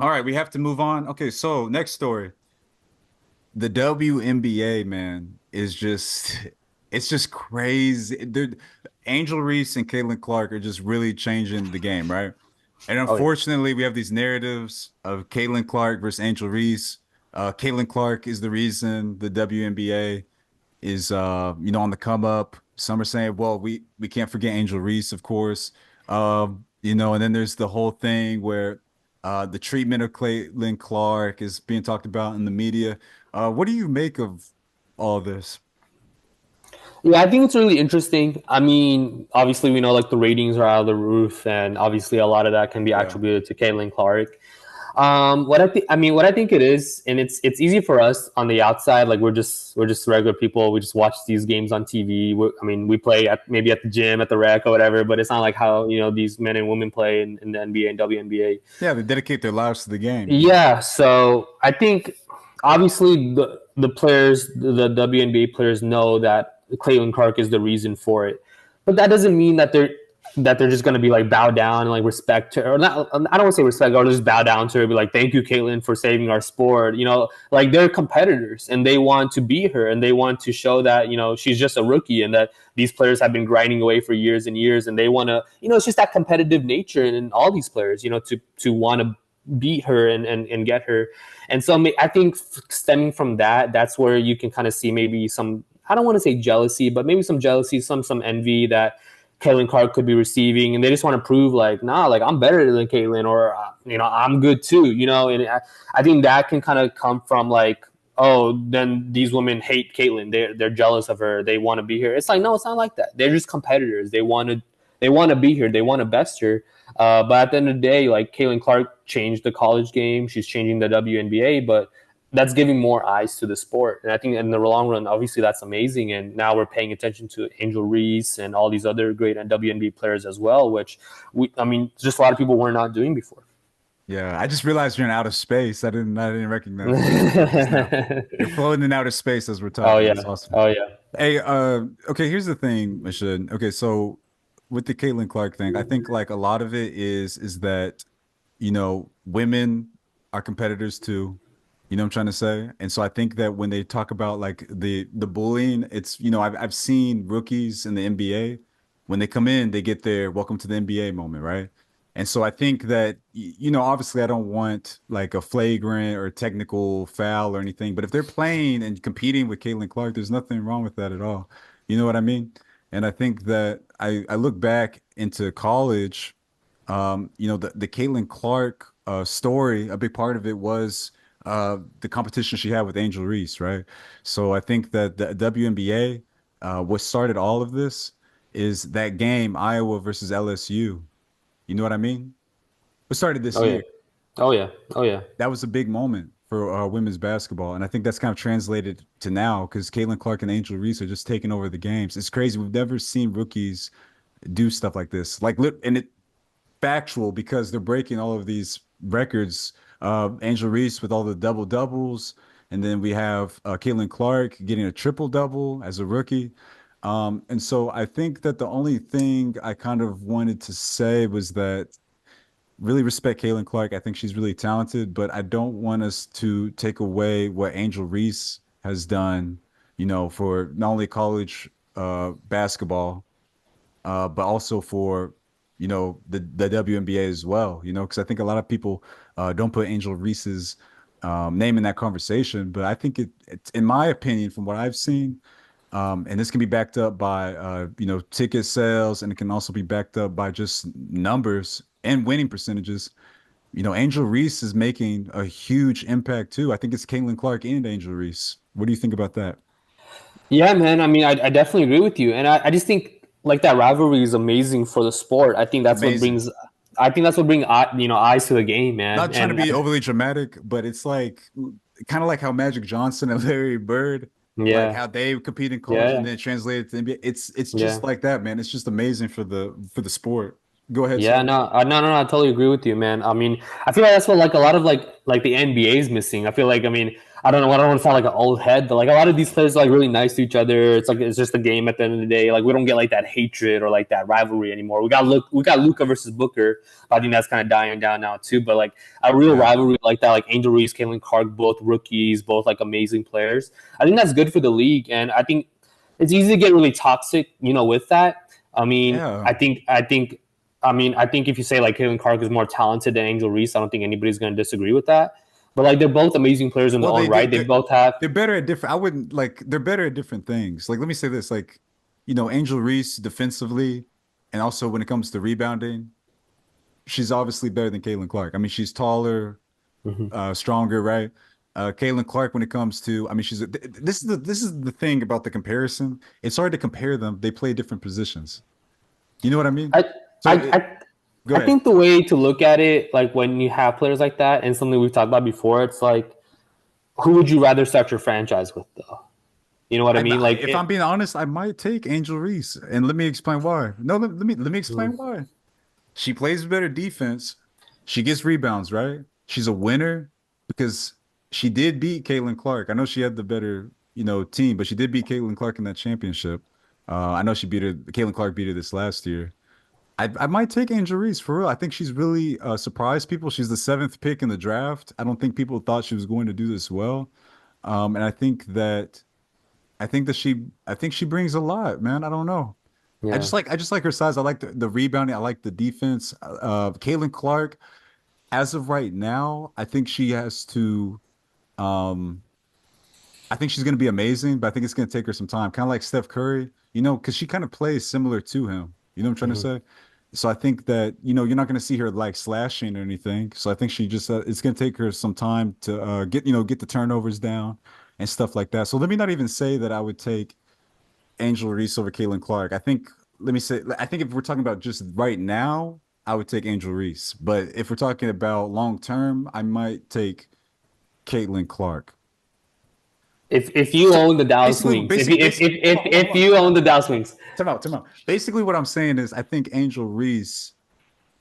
All right, we have to move on. Okay, so next story. The WNBA, man, is just it's just crazy. Angel Reese and Caitlin Clark are just really changing the game, right? And Oh yeah. unfortunately, we have these narratives of Caitlin Clark versus Angel Reese. Caitlin Clark is the reason the WNBA is on the come up. Some are saying, well, we can't forget Angel Reese, of course. And then there's the whole thing where the treatment of Caitlin Clark is being talked about in the media. What do you make of all this? Yeah, I think it's really interesting. I mean, obviously, we know like the ratings are out of the roof, and obviously, a lot of that can be Yeah. attributed to Caitlin Clark. What I think it is, and it's easy for us on the outside. Like we're just regular people. We just watch these games on TV. I mean, we play at maybe at the gym, at the rec, or whatever. But it's not like how these men and women play in the NBA and WNBA. Yeah, they dedicate their lives to the game. Yeah, so I think obviously the players, the WNBA players know that Caitlin Clark is the reason for it, but that doesn't mean that they're just gonna be like bow down and like respect her, or not. I don't want to say respect, or just bow down to her, be like, "Thank you, Caitlin, for saving our sport." Like they're competitors and they want to beat her and they want to show that she's just a rookie and that these players have been grinding away for years and years and they want to. It's just that competitive nature in all these players. To want to beat her and get her. And so I think stemming from that, that's where you can kind of see maybe some, I don't want to say jealousy, but maybe some jealousy, some envy that Caitlin Clark could be receiving. And they just want to prove like, nah, like I'm better than Caitlin or, I'm good too, and I think that can kind of come from like, oh, then these women hate Caitlin. They're jealous of her. They want to be here. It's like, no, it's not like that. They're just competitors. They want to be here. They want to best her. But at the end of the day, like Caitlin Clark changed the college game. She's changing the WNBA, but that's giving more eyes to the sport. And I think in the long run, obviously that's amazing. And now we're paying attention to Angel Reese and all these other great WNBA players as well, which just a lot of people were not doing before. Yeah, I just realized you're in outer space. I didn't recognize that just now. You're floating in outer space as we're Oh talking. That's yeah. awesome. Oh yeah. Hey, okay, here's the thing, Michelle. Okay, so with the Caitlin Clark thing, I think like a lot of it is that, women are competitors too. You know what I'm trying to say? And so I think that when they talk about like the bullying, it's, I've seen rookies in the NBA when they come in, they get their welcome to the NBA moment, right? And so I think that, obviously I don't want like a flagrant or technical foul or anything, but if they're playing and competing with Caitlin Clark, there's nothing wrong with that at all. You know what I mean? And I think that I look back into college, the Caitlin Clark story, a big part of it was the competition she had with Angel Reese, right? So I think that the WNBA, what started all of this is that game, Iowa versus LSU. You know what I mean? What started this Oh yeah. year? Oh yeah. Oh yeah. That was a big moment for women's basketball, and I think that's kind of translated to now because Caitlin Clark and Angel Reese are just taking over the games. It's crazy. We've never seen rookies do stuff like this. And it factual because they're breaking all of these records. Angel Reese with all the double doubles, and then we have Caitlin Clark getting a triple double as a rookie. And so I think that the only thing I kind of wanted to say was that really respect Caitlin Clark. I think she's really talented, but I don't want us to take away what Angel Reese has done, for not only college basketball, but also for the WNBA as well, because I think a lot of people don't put Angel Reese's name in that conversation, but I think it's in my opinion, from what I've seen, and this can be backed up by ticket sales, and it can also be backed up by just numbers and winning percentages. Angel Reese is making a huge impact too. I think it's Caitlin Clark and Angel Reese. What do you think about that? Yeah, man. I mean, I definitely agree with you, and I just think like that rivalry is amazing for the sport. It's amazing. I think that's what brings eyes to the game, man. Not trying to And be overly dramatic, but it's like kind of like how Magic Johnson and Larry Bird, like yeah, how they compete in college and yeah, then translate it to NBA. It's just yeah. like that, man. It's just amazing for the sport. Go ahead, Yeah, sorry. no, no, I totally agree with you, man. I mean, I feel like that's what like a lot of like the NBA is missing. I feel like, I mean, I don't know, I don't want to sound like an old head, but like a lot of these players are like really nice to each other. It's like it's just a game at the end of the day. Like we don't get like that hatred or like that rivalry anymore. We got Luca versus Booker. I think that's kind of dying down now too. But like a real Yeah. rivalry like that, like Angel Reese, Caitlyn Clark, both rookies, both like amazing players. I think that's good for the league, and I think it's easy to get really toxic, with that. I mean, Yeah. I think if you say like Caitlin Clark is more talented than Angel Reese, I don't think anybody's going to disagree with that. But like they're both amazing players in their Well, own right. They both have. they're better at different. I wouldn't like they're better at different things. Like let me say this, like Angel Reese defensively, and also when it comes to rebounding, she's obviously better than Caitlin Clark. I mean, she's taller, Mhm. stronger, right? Caitlin Clark, when it comes to, I mean, this is the thing about the comparison. It's hard to compare them. They play different positions. You know what I mean? I, So I, it, I, go I ahead. think the way to look at it, like when you have players like that, and something we've talked about before, it's like, who would you rather start your franchise with, though? You know what I mean? If I'm being honest, I might take Angel Reese, and let me explain why. No, let me explain Mhm. why. She plays better defense. She gets rebounds, right? She's a winner because she did beat Caitlin Clark. I know she had the better, team, but she did beat Caitlin Clark in that championship. I know she beat her. Caitlin Clark beat her this last year. I might take Angel Reese for real. I think she's really surprised people. She's the seventh pick in the draft. I don't think people thought she was going to do this well. And I think she brings a lot, man. I don't know. Yeah. I just like her size. I like the rebounding. I like the defense. Caitlin Clark, as of right now, I think she has to. Um, I think she's going to be amazing, but I think it's going to take her some time. Kind of like Steph Curry, because she kind of plays similar to him. You know what I'm trying to Mhm. say? So I think that you're not going to see her like slashing or anything. So I think she just it's going to take her some time to get the turnovers down and stuff like that. So let me not even say that I would take Angel Reese over Caitlin Clark. Let me say, I think if we're talking about just right now, I would take Angel Reese. But if we're talking about long term, I might take Caitlin Clark. If you So own the Dallas basically, Wings, hold if on, you own the Dallas Wings, time out. Basically, what I'm saying is, I think Angel Reese,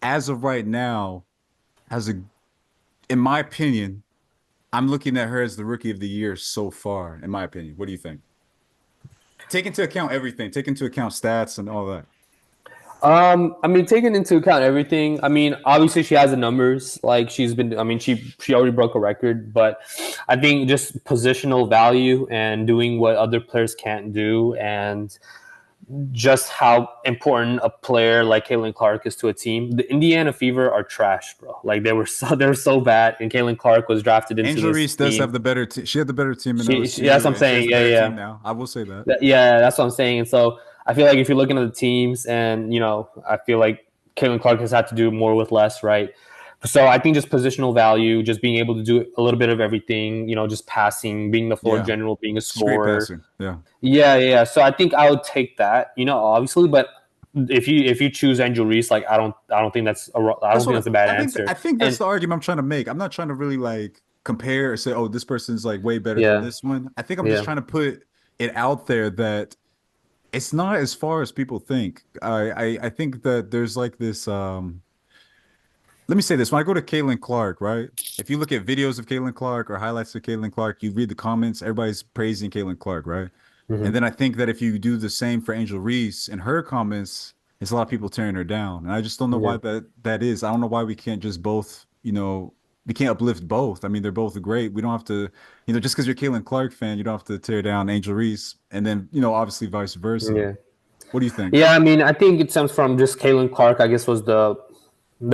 as of right now, has in my opinion, I'm looking at her as the rookie of the year so far. In my opinion, what do you think? Take into account everything. Take into account stats and all that. I mean, taking into account everything, I mean, obviously she has the numbers. Like she's been, I mean, she already broke a record, but I think just positional value and doing what other players can't do, and just how important a player like Caitlin Clark is to a team. The Indiana Fever are trash, bro. Like they were so bad, and Caitlin Clark was drafted into Angel this Reese does have team. the better team. She had the better team in That's OSU, what I'm and she has saying. the Yeah, better team yeah. now. I will say that. Yeah, that's what I'm saying. And so I feel like if you're looking at the teams, and I feel like Caitlin Clark has had to do more with less, right? So I think just positional value, just being able to do a little bit of everything, just passing, being the floor Yeah, general, being a she's a great scorer. passer. Yeah, Yeah, yeah. So I think I would take that, obviously. But if you choose Angel Reese, like I don't think I don't that's think what that's a bad I answer. think that's And the argument I'm trying to make. I'm not trying to really like compare or say, oh, this person's like way better than yeah, this one. I think I'm just yeah, trying to put it out there that it's not as far as people think. I think that there's like this. Let me say this: when I go to Caitlin Clark, right? If you look at videos of Caitlin Clark or highlights of Caitlin Clark, you read the comments. Everybody's praising Caitlin Clark, right? And hmm then I think that if you do the same for Angel Reese in her comments, it's a lot of people tearing her down. And I just don't know yeah, why that is. I don't know why we can't just both, we can't uplift both. I mean, they're both great. We don't have to, just because you're a Caitlin Clark fan, you don't have to tear down Angel Reese. And then, obviously vice versa. yeah. What do you think? Yeah, I mean, I think it stems from just Caitlyn Clark. I guess was the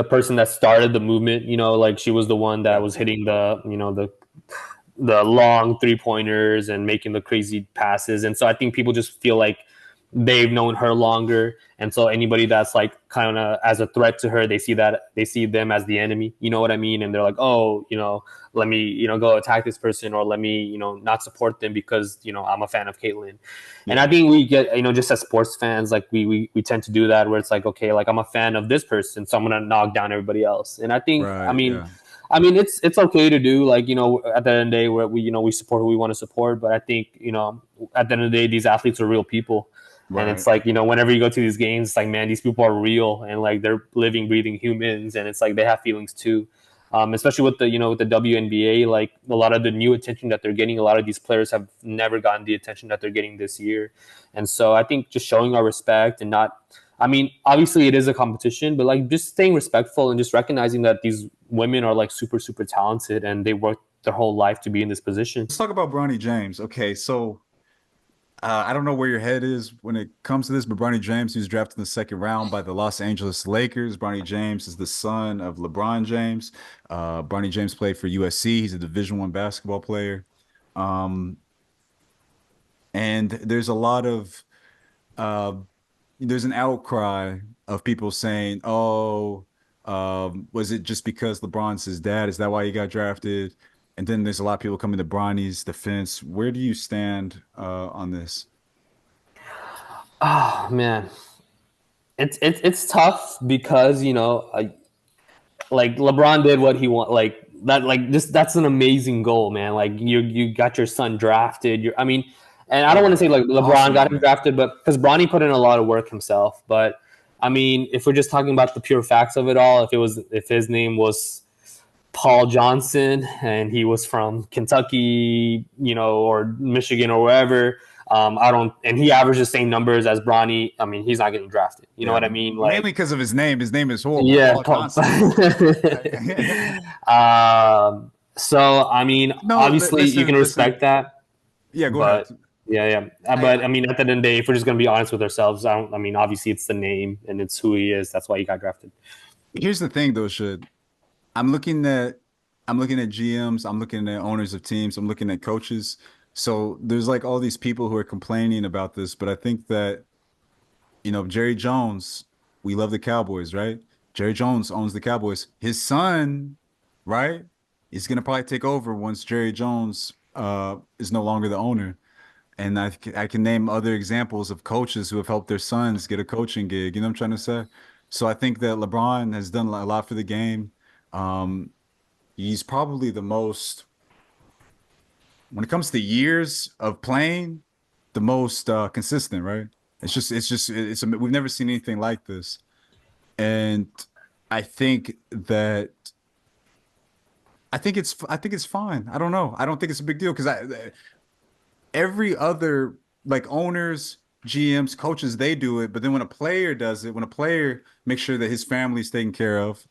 person that started the movement. You know, like she was the one that Yeah. was hitting the long 3 pointers and making the crazy passes. And so I think people just feel like they've known her longer. And so anybody that's like kind of as a threat to her, they see them as the enemy. You know what I mean? And they're like, oh, let me, go attack this person, or let me, not support them because, I'm a fan of Caitlyn. And I Yeah. think we get, just as sports fans, like we tend to do that where it's like, okay, like I'm a fan of this person, so I'm gonna knock down everybody else. And I think, Right. Yeah. it's okay to do, like, at the end of the day where we support who we want to support. But I think, at the end of the day, these athletes are real people. And Right. it's like, whenever you go to these games, it's like, man, these people are real, and like they're living, breathing humans. And it's like they have feelings too. Especially with with the WNBA, like a lot of the new attention that they're getting, a lot of these players have never gotten the attention that they're getting this year. And so I think just showing our respect and not, I mean, obviously it is a competition, but like just staying respectful and just recognizing that these women are like super, super talented and they worked their whole life to be in this position. Let's talk about Bronny James. Okay, so I don't know where your head is when it comes to this, but Bronny James, he was drafted in the second round by the Los Angeles Lakers. Bronny James is the son of LeBron James. Bronny James played for USC. He's a Division I basketball player. Um, and there's a lot of uh, there's an outcry of people saying, "Oh, was it just because LeBron's his dad? Is that why he got drafted?" And then there's a lot of people coming to Bronny's defense. Where do you stand on this? Oh man, it's tough because like LeBron did what he want, like that, like just that's an amazing goal, man. Like you got your son drafted. I mean, and I don't want to say like LeBron Awesome got him moment. drafted, but because Bronny put in a lot of work himself. But I mean, if we're just talking about the pure facts of it all, if his name was Paul Johnson and he was from Kentucky, or Michigan or wherever, I don't, and he averaged the same numbers as Bronny, I mean, he's not getting drafted. You know Yeah, what I mean? mainly Like, because of his name. His name is horrible, yeah. Paul Johnson. So I mean, No, obviously you can listen, respect listen. that, Yeah, go ahead. but yeah, yeah. But I I mean, at the end of the day, if we're just gonna be honest with ourselves, I don't. I mean, obviously it's the name and it's who he is. That's why he got drafted. Here's the thing though, should I'm looking at GMs, I'm looking at owners of teams, I'm looking at coaches. So there's like all these people who are complaining about this, but I think that Jerry Jones, we love the Cowboys, right? Jerry Jones owns the Cowboys. His son, right, is gonna probably take over once Jerry Jones is no longer the owner. And I can name other examples of coaches who have helped their sons get a coaching gig. You know what I'm trying to say? So I think that LeBron has done a lot for the game. Um, he's probably the most, when it comes to years of playing, the most consistent, right? We've never seen anything like this. And I think that I think it's fine. I don't know. I don't think it's a big deal because I every other like owners, GMs, coaches, they do it. But then when a player does it, when a player makes sure that his family's taken care of,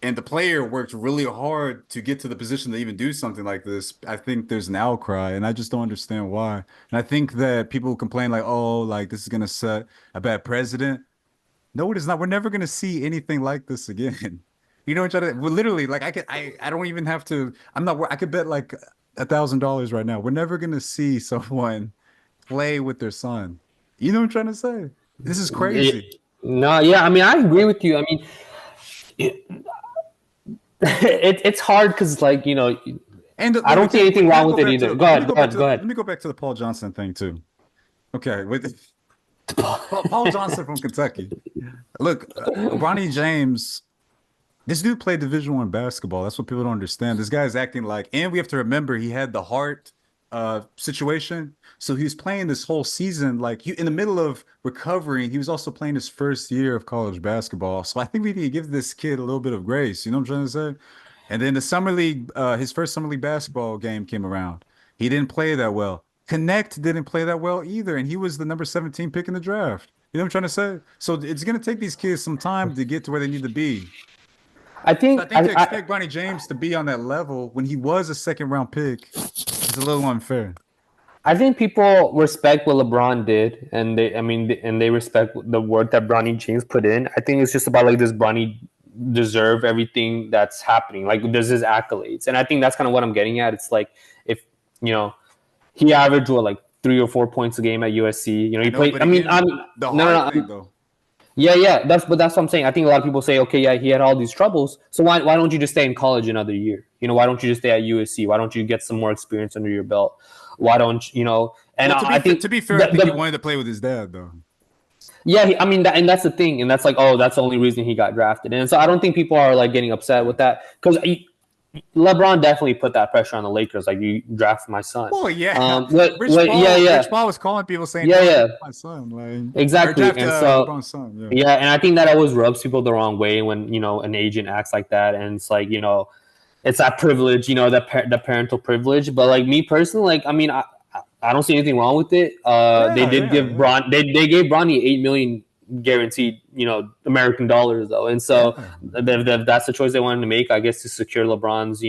and the player worked really hard to get to the position to even do something like this, I think there's an outcry, and I just don't understand why. And I think that people complain like, "Oh, like this is gonna set a bad precedent." No, it is not. We're never gonna see anything like this again. You know what I'm trying to? Well, literally, like I don't even have to. I'm not. I could bet like $1,000 right now. We're never gonna see someone play with their son. You know what I'm trying to say? This is crazy. No, yeah, I mean, I agree with you. I mean, it, it's hard because, like, And I let me don't see tell you, anything let me wrong go with it back either. to Go ahead, go ahead, go let ahead. me go back to the Paul Johnson thing too. Okay, with Paul Johnson from Kentucky. Look, Bronny James, this dude played Division I basketball. That's what people don't understand. This guy's acting like, and we have to remember he had the heart situation. So he was playing this whole season, like in the middle of recovering, he was also playing his first year of college basketball. So I think we need to give this kid a little bit of grace. You know what I'm trying to say? And then the summer league, his first summer league basketball game came around. He didn't play that well. Connect didn't play that well either, and he was the number 17 pick in the draft. You know what I'm trying to say? So it's gonna take these kids some time to get to where they need to be. I I think think to expect Bronny James to be on that level when he was a second round pick is a little unfair. I think people respect what LeBron did, and they respect the work that Bronny James put in. I think it's just about like, does Bronny deserve everything that's happening? Like, does his accolades? And I think that's kind of what I'm getting at. It's like, if you know, he averaged what, like 3 or 4 points a game at USC. You know, I he know, played. but I mean, again, I'm the no, heart no, thing no. though. Yeah, yeah. That's what I'm saying. I think a lot of people say, okay, yeah, he had all these troubles. So why don't you just stay in college another year? You know, why don't you just stay at USC? Why don't you get some more experience under your belt? Why don't you know? And Well, I think to be fair, I think he the wanted to play with his dad though. yeah, I mean, and that's the thing, and that's like, oh, that's the only reason he got drafted. And so I don't think people are like getting upset with that, because LeBron definitely put that pressure on the Lakers. Like, you draft my son. Well, yeah, Yeah, yeah, Rich Paul was calling people saying, yeah, "Don't yeah, draft my son," like, or exactly. draft And so LeBron's son. Yeah, yeah, and I think that always rubs people the wrong way when an agent acts like that, and it's like, it's that privilege, the parental privilege. But like, me personally, like, I mean, I don't see anything wrong with it. They yeah, did give yeah, they gave Bronny 8 million guaranteed, American dollars though, and yeah. so if that's the choice they wanted to make, I guess, to secure LeBron's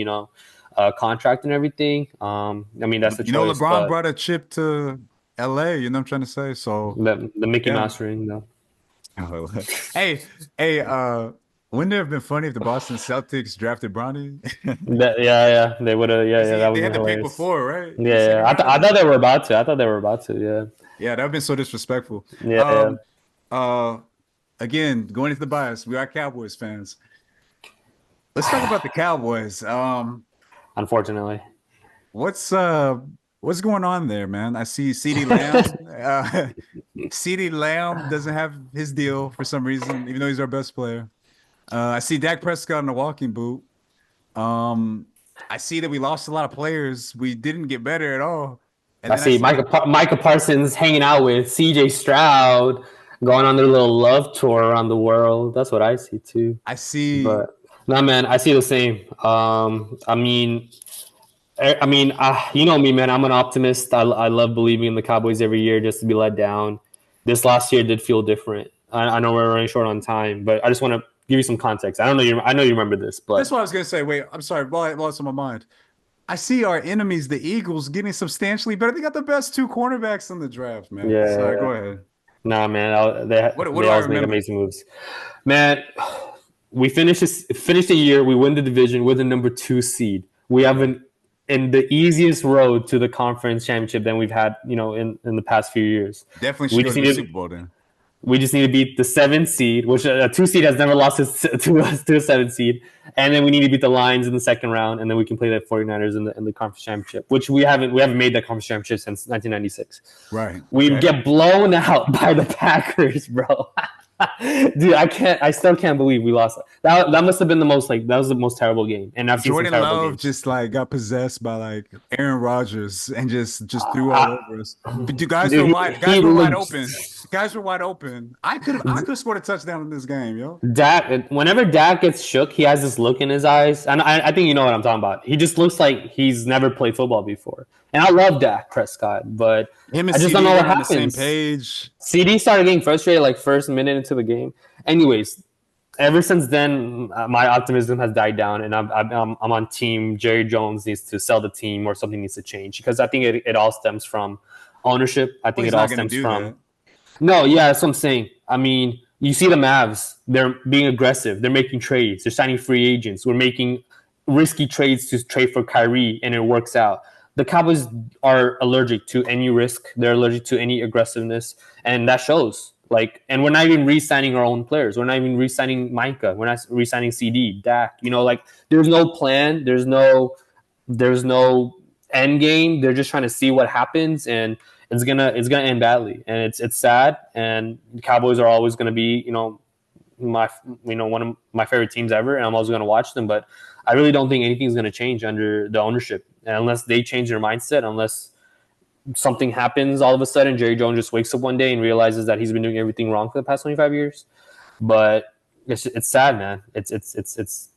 contract and everything. I mean, that's the You know, choice, LeBron but brought a chip to LA. You know what I'm trying to say? So the Mickey yeah. Mouse ring though. Hey, hey, wouldn't it have been funny if the Boston Celtics drafted Bronny? Yeah, yeah, they would have. Yeah, Because yeah, that would they have had been the pick hilarious. before, right? In the Yeah, second yeah. round, I I thought think. they were about to. I thought they were about to. Yeah, Yeah, that would have been so disrespectful. yeah, yeah. Um, uh, again, going into the bias, we are Cowboys fans. Let's talk about the Cowboys. Unfortunately, What's uh, what's going on there, man? I see CeeDee Lamb. CeeDee Lamb doesn't have his deal for some reason, even though he's our best player. I see Dak Prescott in the walking boot. Um, I see that we lost a lot of players. We didn't get better at all. And I then I see see the Micah Parsons hanging out with C.J. Stroud, going on their little love tour around the world. That's what I see too. I see But no, man, I see the same. You know me, man. I'm an optimist. I love believing in the Cowboys every year, just to be let down. This last year did feel different. I know we're running short on time, but I just want to give you some context. I know you remember this, that's but what I was gonna say. Wait, I'm sorry, I lost my mind. I see our enemies, the Eagles, getting substantially better. They got the best two cornerbacks in the draft, man. Sorry, yeah, go ahead. nah, man. What They do I always make remember? amazing moves, man. We finish the year. We win the division with the number 2 seed. We have Yeah, an in the easiest road to the conference championship than we've had, in the past few years. definitely should We go just to the need to Super Bowl then. we just need to beat the 7th seed, which a 2 seed has never lost to us, to a 7th seed, and then we need to beat the Lions in the second round, and then we can play the 49ers in the conference championship, which we haven't made that conference championship since 1996. Right. We Okay. get blown out by the Packers, bro. Dude, I still can't believe we lost. That must have been that was the most terrible game, and I've seen some Jordan terrible Love games. just like got possessed by like Aaron Rodgers and just threw all I, over us. But the guys were dude, wide. he Guys were wide looked. open. Guys were wide open. I could have scored a touchdown in this game, yo. Whenever Dak gets shook, he has this look in his eyes, and I think you know what I'm talking about. He just looks like he's never played football before. And I love Dak Prescott, but Him and I just don't CD know what weren't on the same happens. page. CD started getting frustrated like first minute into the game. Anyways, ever since then, my optimism has died down, and I'm on team Jerry Jones needs to sell the team, or something needs to change, because I think it all stems from ownership. I Well, think he's it all not going to stems do from that. no, yeah, that's what I'm saying. I mean, you see the Mavs, they're being aggressive. They're making trades. They're signing free agents. We're making risky trades to trade for Kyrie, and it works out. The Cowboys are allergic to any risk. They're allergic to any aggressiveness, and that shows. Like, and we're not even re-signing our own players. We're not even re-signing Micah. We're not re-signing CD, Dak. Like, there's no plan. There's no end game. They're just trying to see what happens, and it's gonna end badly, and it's sad. And the Cowboys are always gonna be my one of my favorite teams ever, and I'm always gonna watch them. But I really don't think anything's gonna change under the ownership, and unless they change their mindset, unless something happens all of a sudden, Jerry Jones just wakes up one day and realizes that he's been doing everything wrong for the past 25 years. But it's sad, man. It's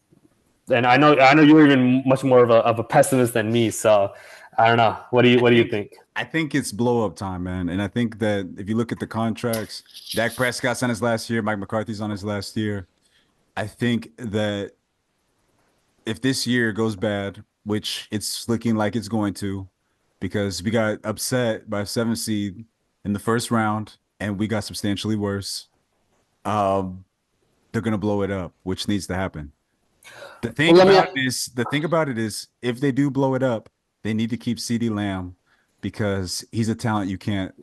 and I know you're even much more of a pessimist than me, so I don't know. What do you think? I think it's blow up time, man. And I think that if you look at the contracts, Dak Prescott's on his last year, Mike McCarthy's on his last year. I think that if this year goes bad, which it's looking like it's going to, because we got upset by a 7 seed in the first round, and we got substantially worse. Um, they're gonna blow it up, which needs to happen. Well, let me. The thing about it is, if they do blow it up, they need to keep CD Lamb because he's a talent you can't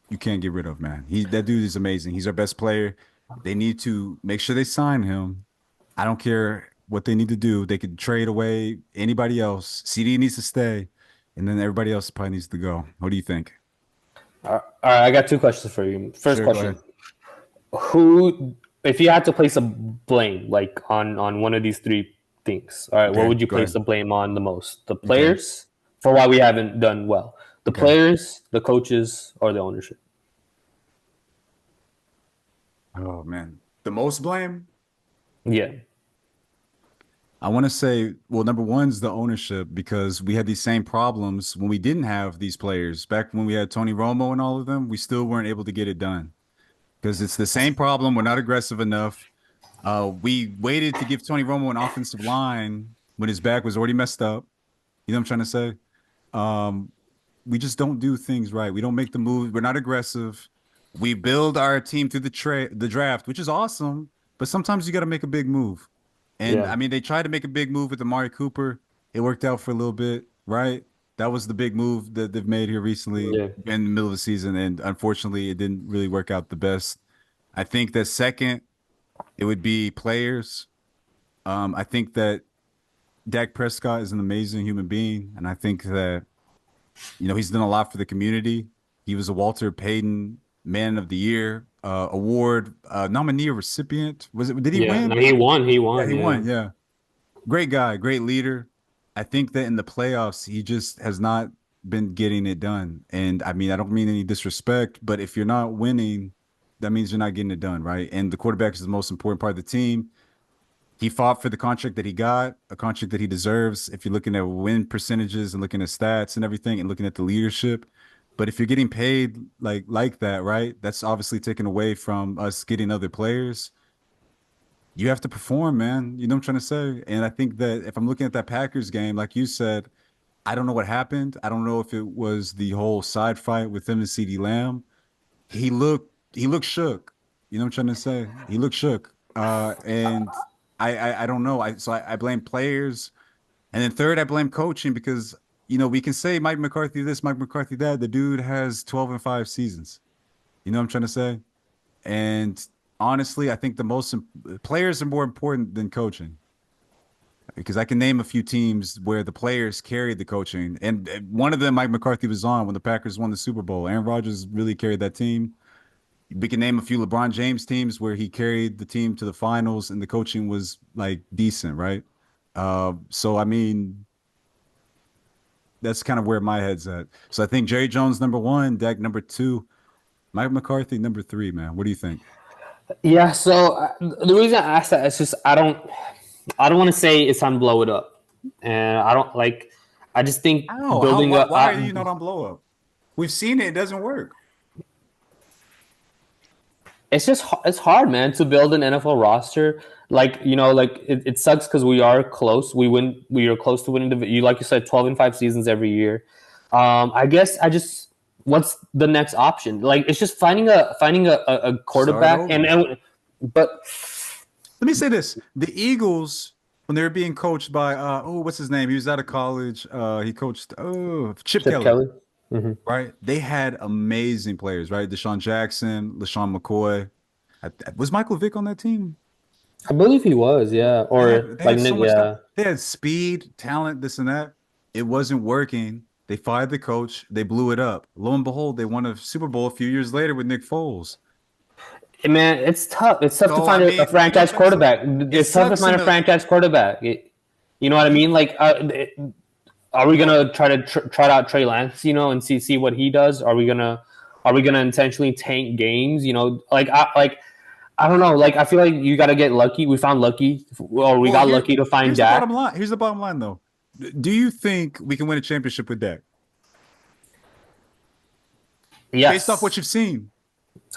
get rid of, man. That dude is amazing. He's our best player. They need to make sure they sign him. I don't care what they need to do. They could trade away anybody else. CD needs to stay, and then everybody else probably needs to go. What do you think? All right, I got two questions for you. First Sure, go question: ahead. Who, if you had to place a blame, like on one of these three things, all right, what Okay, would you go place ahead. the blame on the most? The Okay, players for why we haven't done well. The okay. players, the coaches, or the ownership? Oh man, the most blame. Yeah, I want to say, well, number one's the ownership because we had these same problems when we didn't have these players. Back when we had Tony Romo and all of them, we still weren't able to get it done because it's the same problem. We're not aggressive enough. We waited to give Tony Romo an offensive line when his back was already messed up. You know what I'm trying to say? Um, we just don't do things right. We don't make the move. We're not aggressive. We build our team through the draft, which is awesome. But sometimes you got to make a big move. And yeah, I mean, they tried to make a big move with Amari Cooper. It worked out for a little bit, right? That was the big move that they've made here recently yeah, in the middle of the season. And unfortunately, it didn't really work out the best. I think that second, it would be players. I think that Dak Prescott is an amazing human being. And I think that he's done a lot for the community. He was a Walter Payton Man of the Year award nominee or recipient. Was it? Did he yeah. No, win? he won. He Yeah, won. he Yeah, won. Yeah, great guy, great leader. I think that in the playoffs, he just has not been getting it done. And I mean, I don't mean any disrespect, but if you're not winning, that means you're not getting it done, right? And the quarterback is the most important part of the team. He fought for the contract that he got, a contract that he deserves. If you're looking at win percentages and looking at stats and everything and looking at the leadership, but if you're getting paid like that, right? That's obviously taken away from us getting other players. You have to perform, man. You know what I'm trying to say? And I think that if I'm looking at that Packers game, like you said, I don't know what happened. I don't know if it was the whole side fight with him and CD Lamb. He looked shook. You know what I'm trying to say? He looked shook. And I don't know. I blame players. And then third, I blame coaching because we can say Mike McCarthy this, Mike McCarthy that. The dude has 12-5 seasons. You know what I'm trying to say? And honestly, I think players are more important than coaching because I can name a few teams where the players carried the coaching, and one of them, Mike McCarthy, was on when the Packers won the Super Bowl. Aaron Rodgers really carried that team. We can name a few LeBron James teams where he carried the team to the finals, and the coaching was like decent, right? So I mean, that's kind of where my head's at. So I think Jerry Jones number one, Dak number two, Mike McCarthy number three. Man, what do you think? yeah. So the reason I asked that is just I don't want to say it's time to blow it up, and I don't like. I just think How? How? building Why, a. why are you not on blow up? We've seen it. It doesn't work. It's hard, man, to build an NFL roster. Like like it sucks because we are close. We are close to winning the. You like you said, 12-5 seasons every year. I guess I just what's the next option? Like it's just finding a Start quarterback over. but Let me say this: the Eagles, when they were being coached by what's his name? He was out of college. He coached Chip Chip Kelly, Kelly. Hmm. right? They had amazing players, right? Deshaun Jackson, LaShawn McCoy. Was Michael Vick on that team? I believe he was, yeah, They or had they like had so much stuff. yeah. They had speed, talent, this and that. It wasn't working. They fired the coach. They blew it up. Lo and behold, they won a Super Bowl a few years later with Nick Foles. Man, it's tough. It's tough to So I find a mean, you know what franchise I'm trying to say? quarterback. It It's tough to sucks in find a the franchise quarterback. You know what I you mean? Like, are we gonna try to try out Trey Lance, and see what he does? Are we gonna intentionally tank games? I don't know. Like, I feel like you got to get lucky. We found lucky, or we well got lucky to find here's the bottom Dak. line. Here's the bottom line though. Do you think we can win a championship with Dak based off what Yes, you've seen?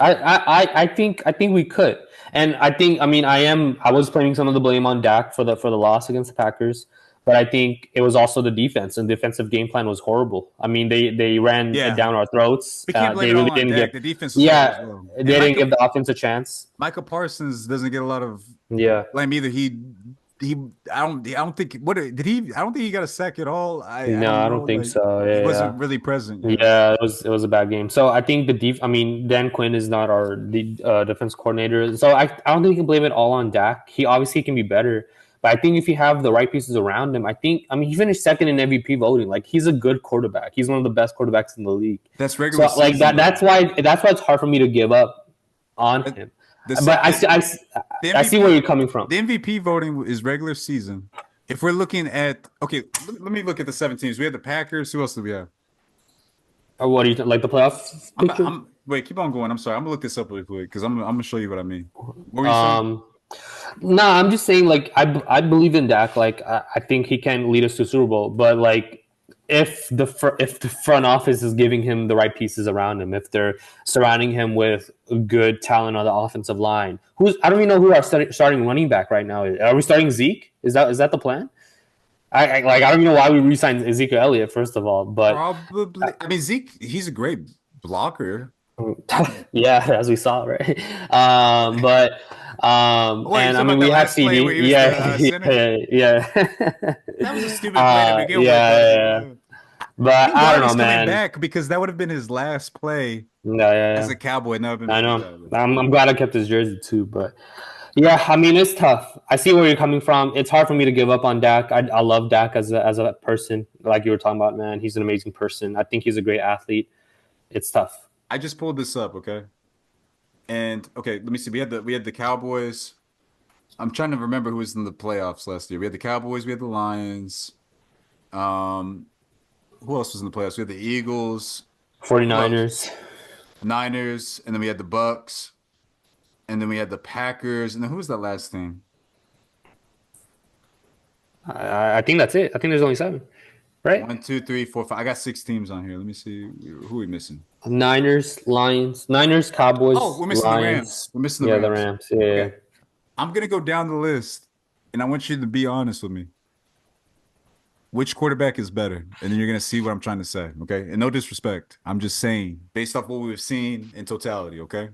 I think we could, and I think I mean I was putting some of the blame on Dak for the loss against the Packers, but I think it was also the defense, and defensive game plan was horrible. I mean, they ran it down our throats. We can't blame They it all really on didn't Dak. give. The defense was horrible as Yeah, well. they And didn't give the offense a chance. Micah Parsons doesn't get a lot of Yeah. blame either. I don't think what did he I don't think he got a sack at all. No, don't I know. don't think Like, so. he Yeah, wasn't yeah. really present. Yeah, it was a bad game. So I think I mean, Dan Quinn is not our defense coordinator. So I don't think you can blame it all on Dak. He obviously can be better, but I think if you have the right pieces around him, I mean, he finished second in MVP voting. Like, he's a good quarterback. He's one of the best quarterbacks in the league. That's regular So like season, that's why it's hard for me to give up on him. But I see where you're coming from. The MVP voting is regular season. If we're looking at let me look at the 7 teams. We have the Packers. Who else do we have? Or what do you think? Like the playoff picture? Wait, keep on going. I'm sorry. I'm gonna look this up really quick because I'm gonna show you what I mean. What were you saying? No, I'm just saying, like, I believe in Dak. Like, I think he can lead us to Super Bowl. But like, if the front office is giving him the right pieces around him, if they're surrounding him with good talent on the offensive line, I don't even know who our starting running back right now is. Are we starting Zeke? Is that the plan? I don't even know why we re-signed Ezekiel Elliott, first of all. But probably, I mean, Zeke, he's a great blocker. Yeah, as we saw, right? Wait, and I mean, we have CD. Yeah. That was a stupid play to begin with. Yeah. But I don't know, man. Coming back because that would have been his last play. As a Cowboy. I know. I'm glad I kept his jersey too, but yeah, I mean, it's tough. I see where you're coming from. It's hard for me to give up on Dak. I love Dak as a person, like you were talking about, man. He's an amazing person. I think he's a great athlete. It's tough. I just pulled this up, okay? And let me see. We had the Cowboys. I'm trying to remember who was in the playoffs last year. We had the Cowboys, we had the Lions. Who else was in the playoffs? We had the Eagles, 49ers, Niners, and then we had the Bucks, and then we had the Packers, and then who was that last team? I think that's it. I think there's only 7. Right? 1, 2, 3, 4, 5. I got 6 teams on here. Let me see. Who are we missing? Niners, Cowboys. Oh, we're missing Lions. the Rams. We're missing the Rams. The Rams. Yeah. Okay. I'm gonna go down the list, and I want you to be honest with me. Which quarterback is better? And then you're gonna see what I'm trying to say. Okay. And no disrespect. I'm just saying, based off what we've seen in totality, okay?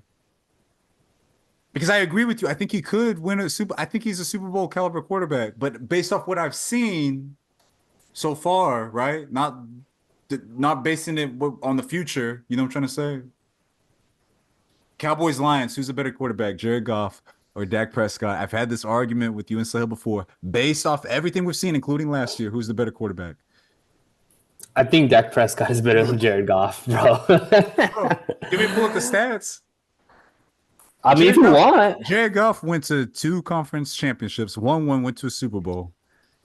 Because I agree with you. I think he could win I think he's a Super Bowl caliber quarterback, but based off what I've seen so far, right? Not basing it on the future. You know what I'm trying to say? Cowboys, Lions. Who's a better quarterback, Jared Goff or Dak Prescott? I've had this argument with you and Sahil before. Based off everything we've seen, including last year, who's the better quarterback? I think Dak Prescott is better than Jared Goff, bro. Give me pull up the stats. I mean, if you want. Jared Goff went to 2 conference championships. One went to a Super Bowl.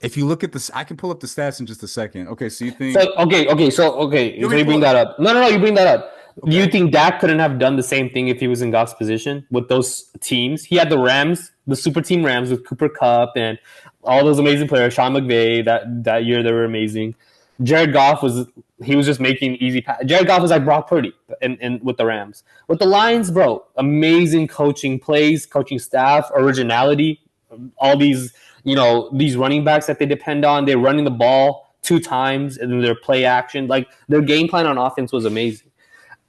If you look at this, I can pull up the stats in just a second. Okay, so you think? So you bring that up. No, you bring that up. Okay. Do you think Dak couldn't have done the same thing if he was in Goff's position with those teams? He had the Rams, the super team Rams with Cooper Kupp and all those amazing players. Sean McVay, that year they were amazing. Jared Goff was just making easy passes. Jared Goff was like Brock Purdy and with the Rams. With the Lions, bro, amazing coaching plays, coaching staff, originality, all these these running backs that they depend on. They're running the ball 2 times and their play action. Like, their game plan on offense was amazing.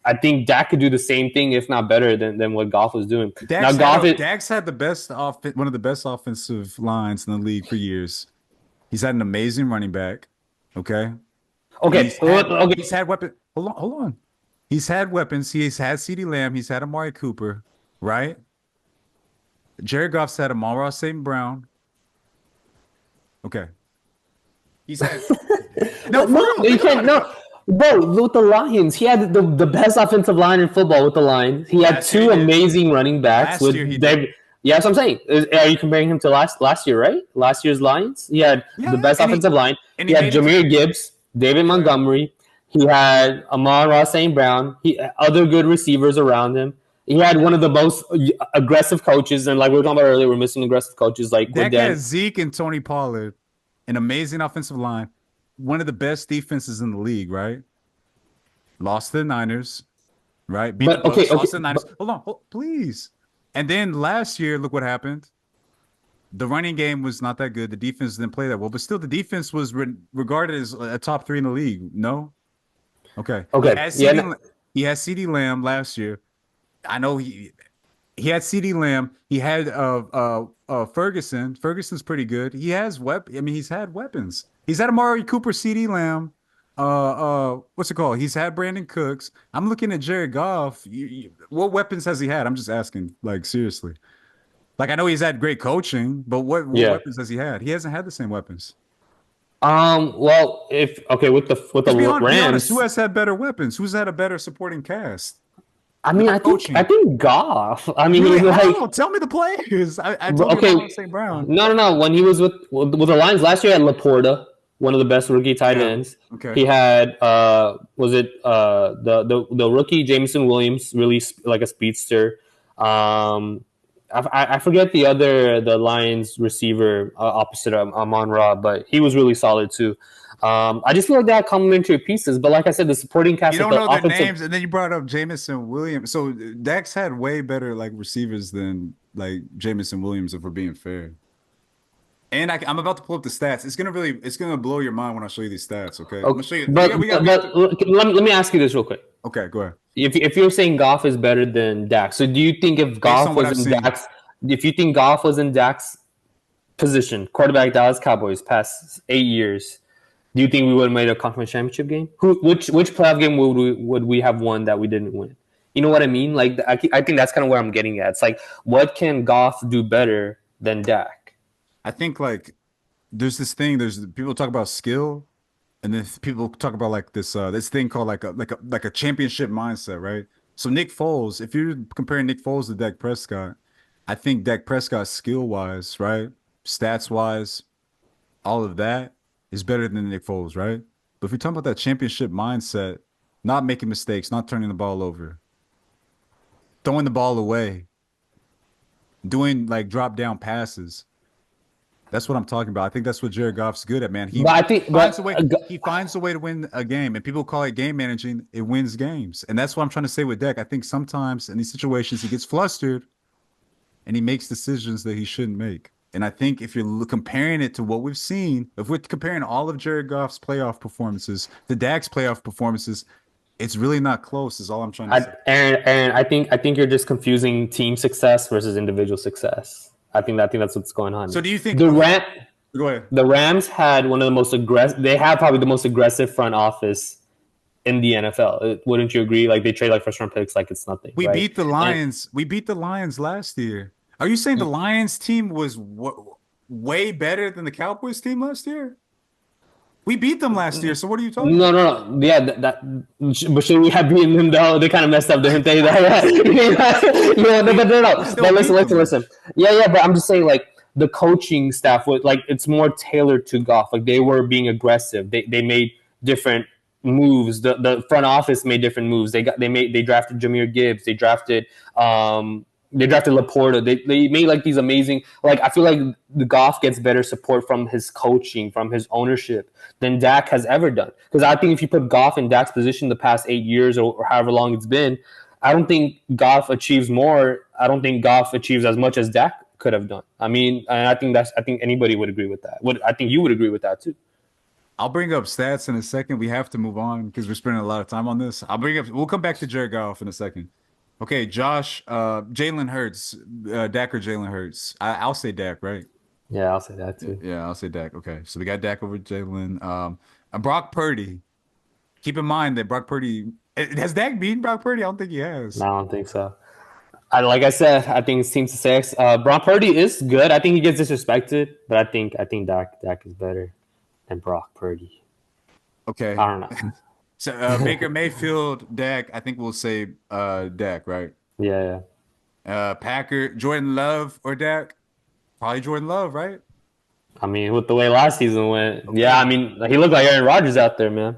I think Dak could do the same thing, if not better, than what Goff was doing. Dak's had one of the best offensive lines in the league for years. He's had an amazing running back. Okay. He's had weapons. Hold on. He's had weapons. He's had CeeDee Lamb. He's had Amari Cooper, right? Jared Goff's had Amon-Ra St. Brown. Okay. He's had you can't. Bro, with the Lions, he had the best offensive line in football with the Lions. He had 2 amazing running backs with David. Yeah, that's what I'm saying. Are you comparing him to last year, right? Last year's Lions? He had the best offensive line. He had Jahmyr Gibbs, David Montgomery. He had Amon-Ra St. Brown. He had other good receivers around him. He had one of the most aggressive coaches, and like we were talking about earlier, we're missing aggressive coaches. Like that guy, Zeke and Tony Pollard, an amazing offensive line, one of the best defenses in the league, right? Lost to the Niners, right? Lost to the Niners. Hold on, please. And then last year, look what happened. The running game was not that good. The defense didn't play that well, but still, the defense was regarded as a top three in the league. No, okay. Okay, yeah, He had CD Lamb last year. I know he had CD Lamb. He had Ferguson. Ferguson's pretty good. He has I mean, he's had weapons. He's had Amari Cooper, CD Lamb. What's it called? He's had Brandon Cooks. I'm looking at Jared Goff. What weapons has he had? I'm just asking, like seriously. Like I know he's had great coaching, but what yeah. weapons has he had? He hasn't had the same weapons. Well, if okay with the Just be honest. Who Rams, has had better weapons? Who's had a better supporting cast? I mean, Not I coaching. think Goff. I mean, Really? like How? Tell me the players. I told you okay, about St. Brown. no. When he was with the Lions last year, he had Laporta, one of the best rookie tight Yeah. ends. Okay. He had was it the rookie Jameson Williams, really like a speedster. I forget the Lions receiver opposite of Amon-Ra, but he was really solid too. I just feel like they had complementary pieces, but like I said, the supporting cast, You like don't the know their offensive. names, and then you brought up Jamison Williams. So Dax had way better like receivers than like Jamison Williams, if we're being fair. And I'm about to pull up the stats. It's gonna blow your mind when I show you these stats. Okay, I'm gonna Okay, show you. but We have to. let me ask you this real quick. Okay, go ahead. If you're saying Goff is better than Dak, so do you think if Based Goff on what was I've in seen, Dak's, if you think Goff was in Dak's position, quarterback Dallas Cowboys past 8 years, do you think we would have made a conference championship game? Which playoff game would we have won that we didn't win? You know what I mean? Like I think that's kind of where I'm getting at. It's like what can Goff do better than Dak? I think like there's this thing. There's people talk about skill, and then people talk about like this thing called like a championship mindset, right? So Nick Foles, if you're comparing Nick Foles to Dak Prescott, I think Dak Prescott skill wise, right, stats wise, all of that is better than Nick Foles, right? But if you're talking about that championship mindset, not making mistakes, not turning the ball over, throwing the ball away, doing like drop down passes. That's what I'm talking about. I think that's what Jared Goff's good at, man. But I think, Finds a way. He finds a way to win a game, and people call it game managing. It wins games, and that's what I'm trying to say with Dak. I think sometimes in these situations he gets flustered, and he makes decisions that he shouldn't make. And I think if you're comparing it to what we've seen, if we're comparing all of Jared Goff's playoff performances to Dak's playoff performances, it's really not close. Is all I'm trying to say. Aaron, I think you're just confusing team success versus individual success. I think that's what's going on. So do you think? the Okay, Ram go ahead. the Rams had one of the most aggressive. They have probably the most aggressive front office in the NFL. Wouldn't you agree? Like they trade like first round picks like it's nothing. We Right? beat the And Lions. We beat the Lions last year. Are you saying the Lions team was way better than the Cowboys team last year? We beat them last year. So what are you talking no, about? no, no. Yeah, but should we have beaten them though? They kind of messed up, didn't they? We still But beat them. listen. Yeah. But I'm just saying, like the coaching staff was like it's more tailored to Goff. Like they were being aggressive. They made different moves. The front office made different moves. They drafted Jahmyr Gibbs. They drafted Laporta. They made like these amazing. Like I feel like the Goff gets better support from his coaching, from his ownership than Dak has ever done. Because I think if you put Goff in Dak's position the past 8 years or however long it's been, I don't think Goff achieves more. I don't think Goff achieves as much as Dak could have done. I mean, and I think anybody would agree with that. I think you would agree with that too. I'll bring up stats in a second. We have to move on because we're spending a lot of time on this. We'll come back to Jared Goff in a second. Okay, Josh, Jalen Hurts, Dak or Jalen Hurts. I'll say Dak, right? Yeah, I'll say that too. Yeah, I'll say Dak. Okay, so we got Dak over Jalen. Brock Purdy. Keep in mind that Brock Purdy has Dak beaten Brock Purdy. I don't think he has. No, I don't think so. Like I said, I think it's team success. Brock Purdy is good. I think he gets disrespected, but I think Dak is better than Brock Purdy. Okay. I don't know. So Baker Mayfield, Dak. I think we'll say Dak, right? Yeah. Packer, Jordan Love or Dak? Probably Jordan Love, right? I mean, with the way last season went, Okay. yeah. I mean, he looked like Aaron Rodgers out there, man.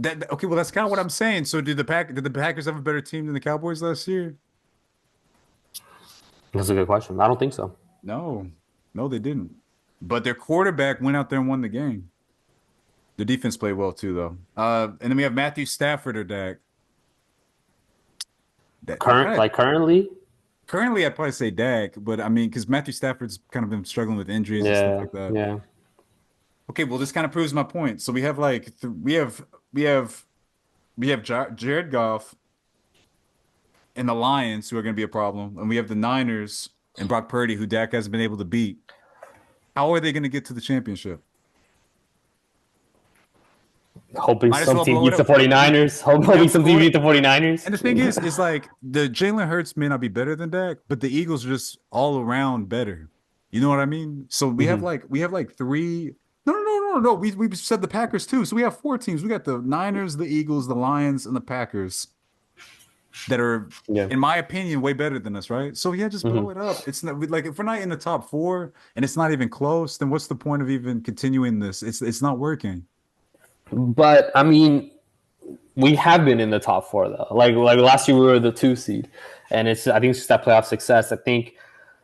Okay, well that's kind of what I'm saying. So did the Packers have a better team than the Cowboys last year? That's a good question. I don't think so. No, no, they didn't. But their quarterback went out there and won the game. The defense played well too, though. And then we have Matthew Stafford or Dak. Currently, Currently, I'd probably say Dak, but I mean, because Matthew Stafford's kind of been struggling with injuries and stuff Yeah, like that. yeah. Okay, well, this kind of proves my point. So we have like we have Jared Goff and the Lions who are going to be a problem, and we have the Niners and Brock Purdy who Dak hasn't been able to beat. How are they going to get to the championship? Hoping Might as some well team blow it beats the up. Like, 49ers. Hoping yep, some blow team it up. beats the 49ers. And the thing is like the Jalen Hurts may not be better than Dak, but the Eagles are just all around better. You know what I mean? So Mhm. we have like three. No. We said the Packers too. So we have four teams. We got the Niners, the Eagles, the Lions, and the Packers that are, Yeah. in my opinion, way better than us, right? So yeah, just blow Mhm. it up. It's not like if we're not in the top four and it's not even close, then what's the point of even continuing this? It's not working. But I mean, we have been in the top four though. Like last year we were the 2 seed, and I think it's just that playoff success. I think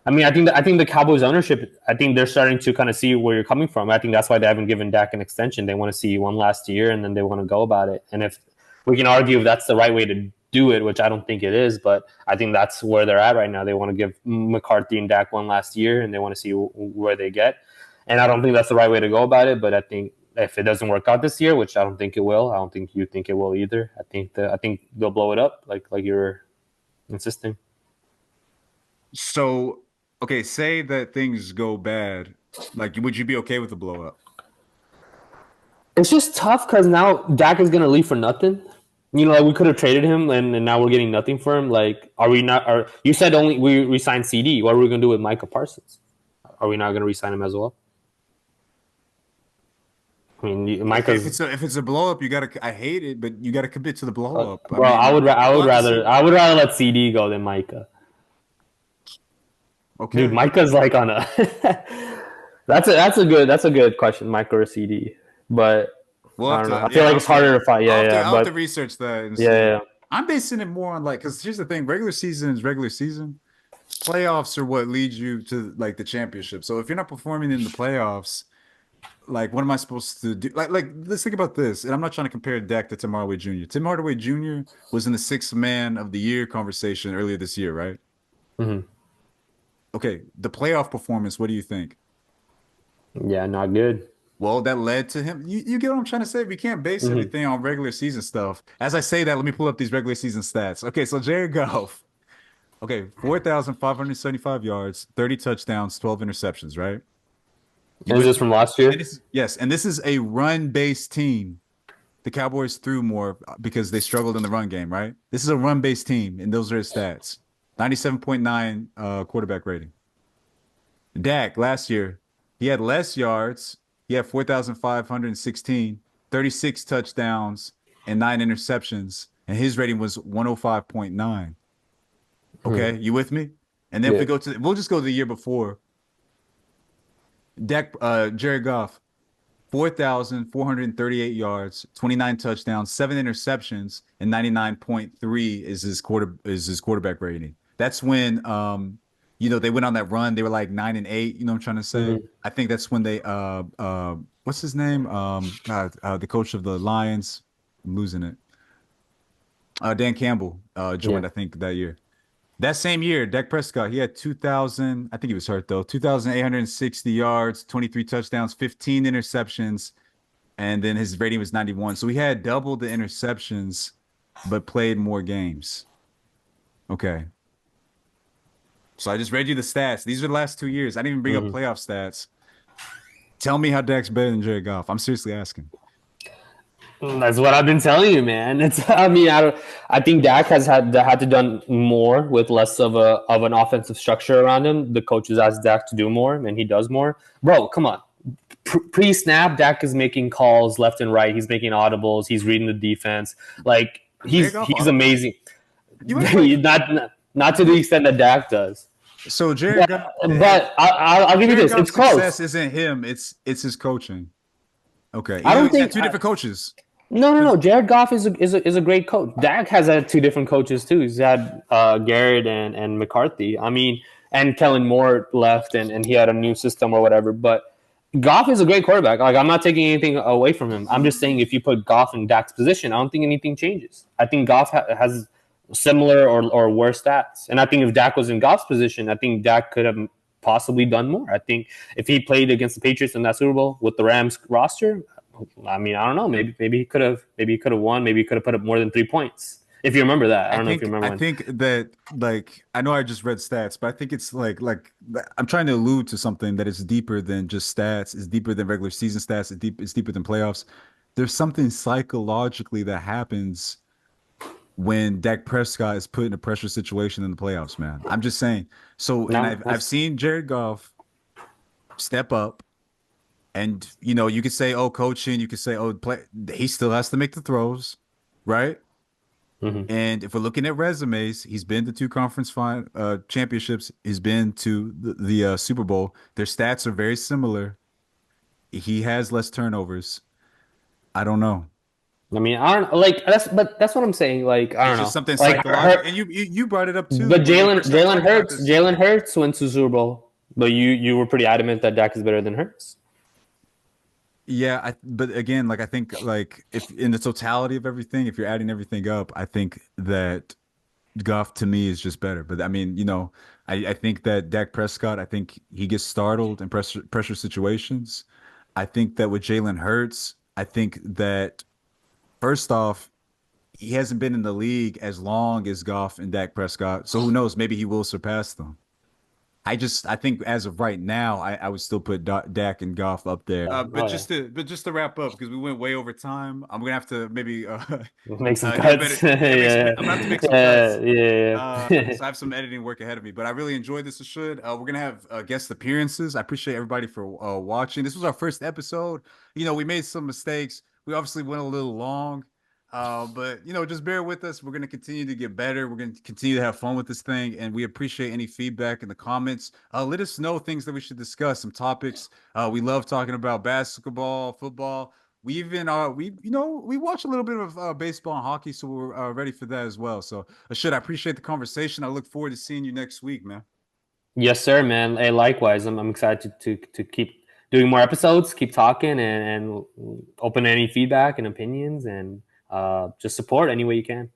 the Cowboys ownership. I think they're starting to kind of see where you're coming from. I think that's why they haven't given Dak an extension. They want to see one last year, and then they want to go about it. And if we can argue if that's the right way to do it, which I don't think it is, but I think that's where they're at right now. They want to give McCarthy and Dak one last year, and they want to see where they get. And I don't think that's the right way to go about it. But I think if it doesn't work out this year, which I don't think it will, I don't think you think it will either. I think they'll blow it up, like you're insisting. So, okay, say that things go bad. Like, would you be okay with the blow up? It's just tough because now Dak is gonna leave for nothing. You know, like we could have traded him, and now we're getting nothing for him. Like, are we not? Are you said only we resigned CD? What are we gonna do with Micah Parsons? Are we not gonna resign him as well? I mean, Micah's If it's a blow up, you gotta. I hate it, but you gotta commit to the blow up. I bro. mean, I would we'll have to see. I would rather let CD go than Micah. Dude, Okay, Micah's like on a that's a good question, Micah or CD. But we'll I have don't know. to. I feel Yeah, like it's harder to fight. Yeah, yeah. I'll have to But research that and yeah, see. yeah. I'm basing it more on like, because here's the thing: regular season is regular season. Playoffs are what leads you to like the championship. So if you're not performing in the playoffs, like what am I supposed to do? Like let's think about this. And I'm not trying to compare Dak to Tim Hardaway Jr. Tim Hardaway Jr. was in the sixth man of the year conversation earlier this year, right? Mhm. Okay, the playoff performance, what do you think? Yeah, not good. Well, that led to him. You get what I'm trying to say? We can't base Hmm. everything on regular season stuff. As I say that, let me pull up these regular season stats. Okay, so Jared Goff. Okay, 4,575 yards, 30 touchdowns, 12 interceptions, right? You Is with this me? from last And year? this yes, and this is a run-based team. The Cowboys threw more because they struggled in the run game, right? This is a run-based team, and those are his stats. 97.9 quarterback rating. Dak last year, he had less yards. He had 4,516, 36 touchdowns, and 9 interceptions. And his rating was 105.9. Hmm. Okay, you with me? And then if Yeah. we go to, we'll just go to the year before. Jared Goff, 4,438 yards, 29 touchdowns, 7 interceptions, and 99.3 is his quarterback rating. That's when they went on that run. They were like 9-8, you know what I'm trying to say? Hmm. I think that's when they what's his name? The coach of the Lions. I'm losing it. Dan Campbell Yeah. joined, I think, that year. That same year, Dak Prescott, he had 2,000, I think he was hurt though, 2,860 yards, 23 touchdowns, 15 interceptions, and then his rating was 91. So he had double the interceptions, but played more games. Okay. So I just read you the stats. These are the last 2 years. I didn't even bring up Hmm. playoff stats. Tell me how Dak's better than Jared Goff. I'm seriously asking. That's what I've been telling you, man. It's I mean, I don't I think Dak has had to done more with less of an offensive structure around him. The coaches asked Dak to do more, and he does more. Bro, come on. Pre-snap, Dak is making calls left and right. He's making audibles. He's reading the defense. Like Jared Goff he's audible? amazing. You act like Not to the extent that Dak does. so Jared But Goff I'll give you Jared this. Goff's It's close. success isn't him, it's his coaching. Okay. I Even though don't he's had think. two different coaches. No. Jared Goff is a great coach. Dak has had two different coaches too. He's had Garrett and McCarthy. I mean, and Kellen Moore left, and he had a new system or whatever. But Goff is a great quarterback. Like I'm not taking anything away from him. I'm just saying if you put Goff in Dak's position, I don't think anything changes. I think Goff has similar or worse stats. And I think if Dak was in Goff's position, I think Dak could have possibly done more. I think if he played against the Patriots in that Super Bowl with the Rams roster, I mean, I don't know. Maybe he could have won. Maybe he could have put up more than 3 points. If you remember that, I don't know if you remember I when. think that like I know I just read stats, but I think it's like I'm trying to allude to something that is deeper than just stats. It's deeper than regular season stats. It's deeper than playoffs. There's something psychologically that happens when Dak Prescott is put in a pressure situation in the playoffs, man. I'm just saying. So, and No, I've seen Jared Goff step up, and you could say, oh, coaching. You could say, oh, play. He still has to make the throws, right? mhm. And if we're looking at resumes, he's been to two championships. He's been to the Super Bowl. Their stats are very similar. He has less turnovers. I don't know. I mean, I don't like that's what I'm saying. Like, I It's don't just know. something Like psychological. And you brought it up too but when we first started talking about this. Jalen Hurts went to Super Bowl, but you were pretty adamant that Dak is better than Hurts. Yeah, but again, like I think like if in the totality of everything, if you're adding everything up, I think that Goff to me is just better. But I mean, I think that Dak Prescott, I think he gets startled in pressure situations. I think that with Jalen Hurts, I think that first off, he hasn't been in the league as long as Goff and Dak Prescott. So who knows? Maybe he will surpass them. I think as of right now, I would still put Dak and Goff up there. Yeah. But Oh yeah, just to wrap up because we went way over time, I'm gonna have to maybe make some get better. cuts. Yeah, Yeah, I'm gonna have to make some yeah, cuts. yeah. So I have some editing work ahead of me, but I really enjoyed this. Should we're gonna have guest appearances. I appreciate everybody for watching. This was our first episode. We made some mistakes. We obviously went a little long. But just bear with us. We're gonna continue to get better. We're gonna continue to have fun with this thing, and we appreciate any feedback in the comments. Let us know things that we should discuss, some topics. We love talking about basketball, football. We even we watch a little bit of baseball and hockey, so we're ready for that as well. So I appreciate the conversation. I look forward to seeing you next week, man. Yes, sir, man. Hey, likewise, I'm excited to keep doing more episodes, keep talking, and open any feedback and opinions, and just support any way you can.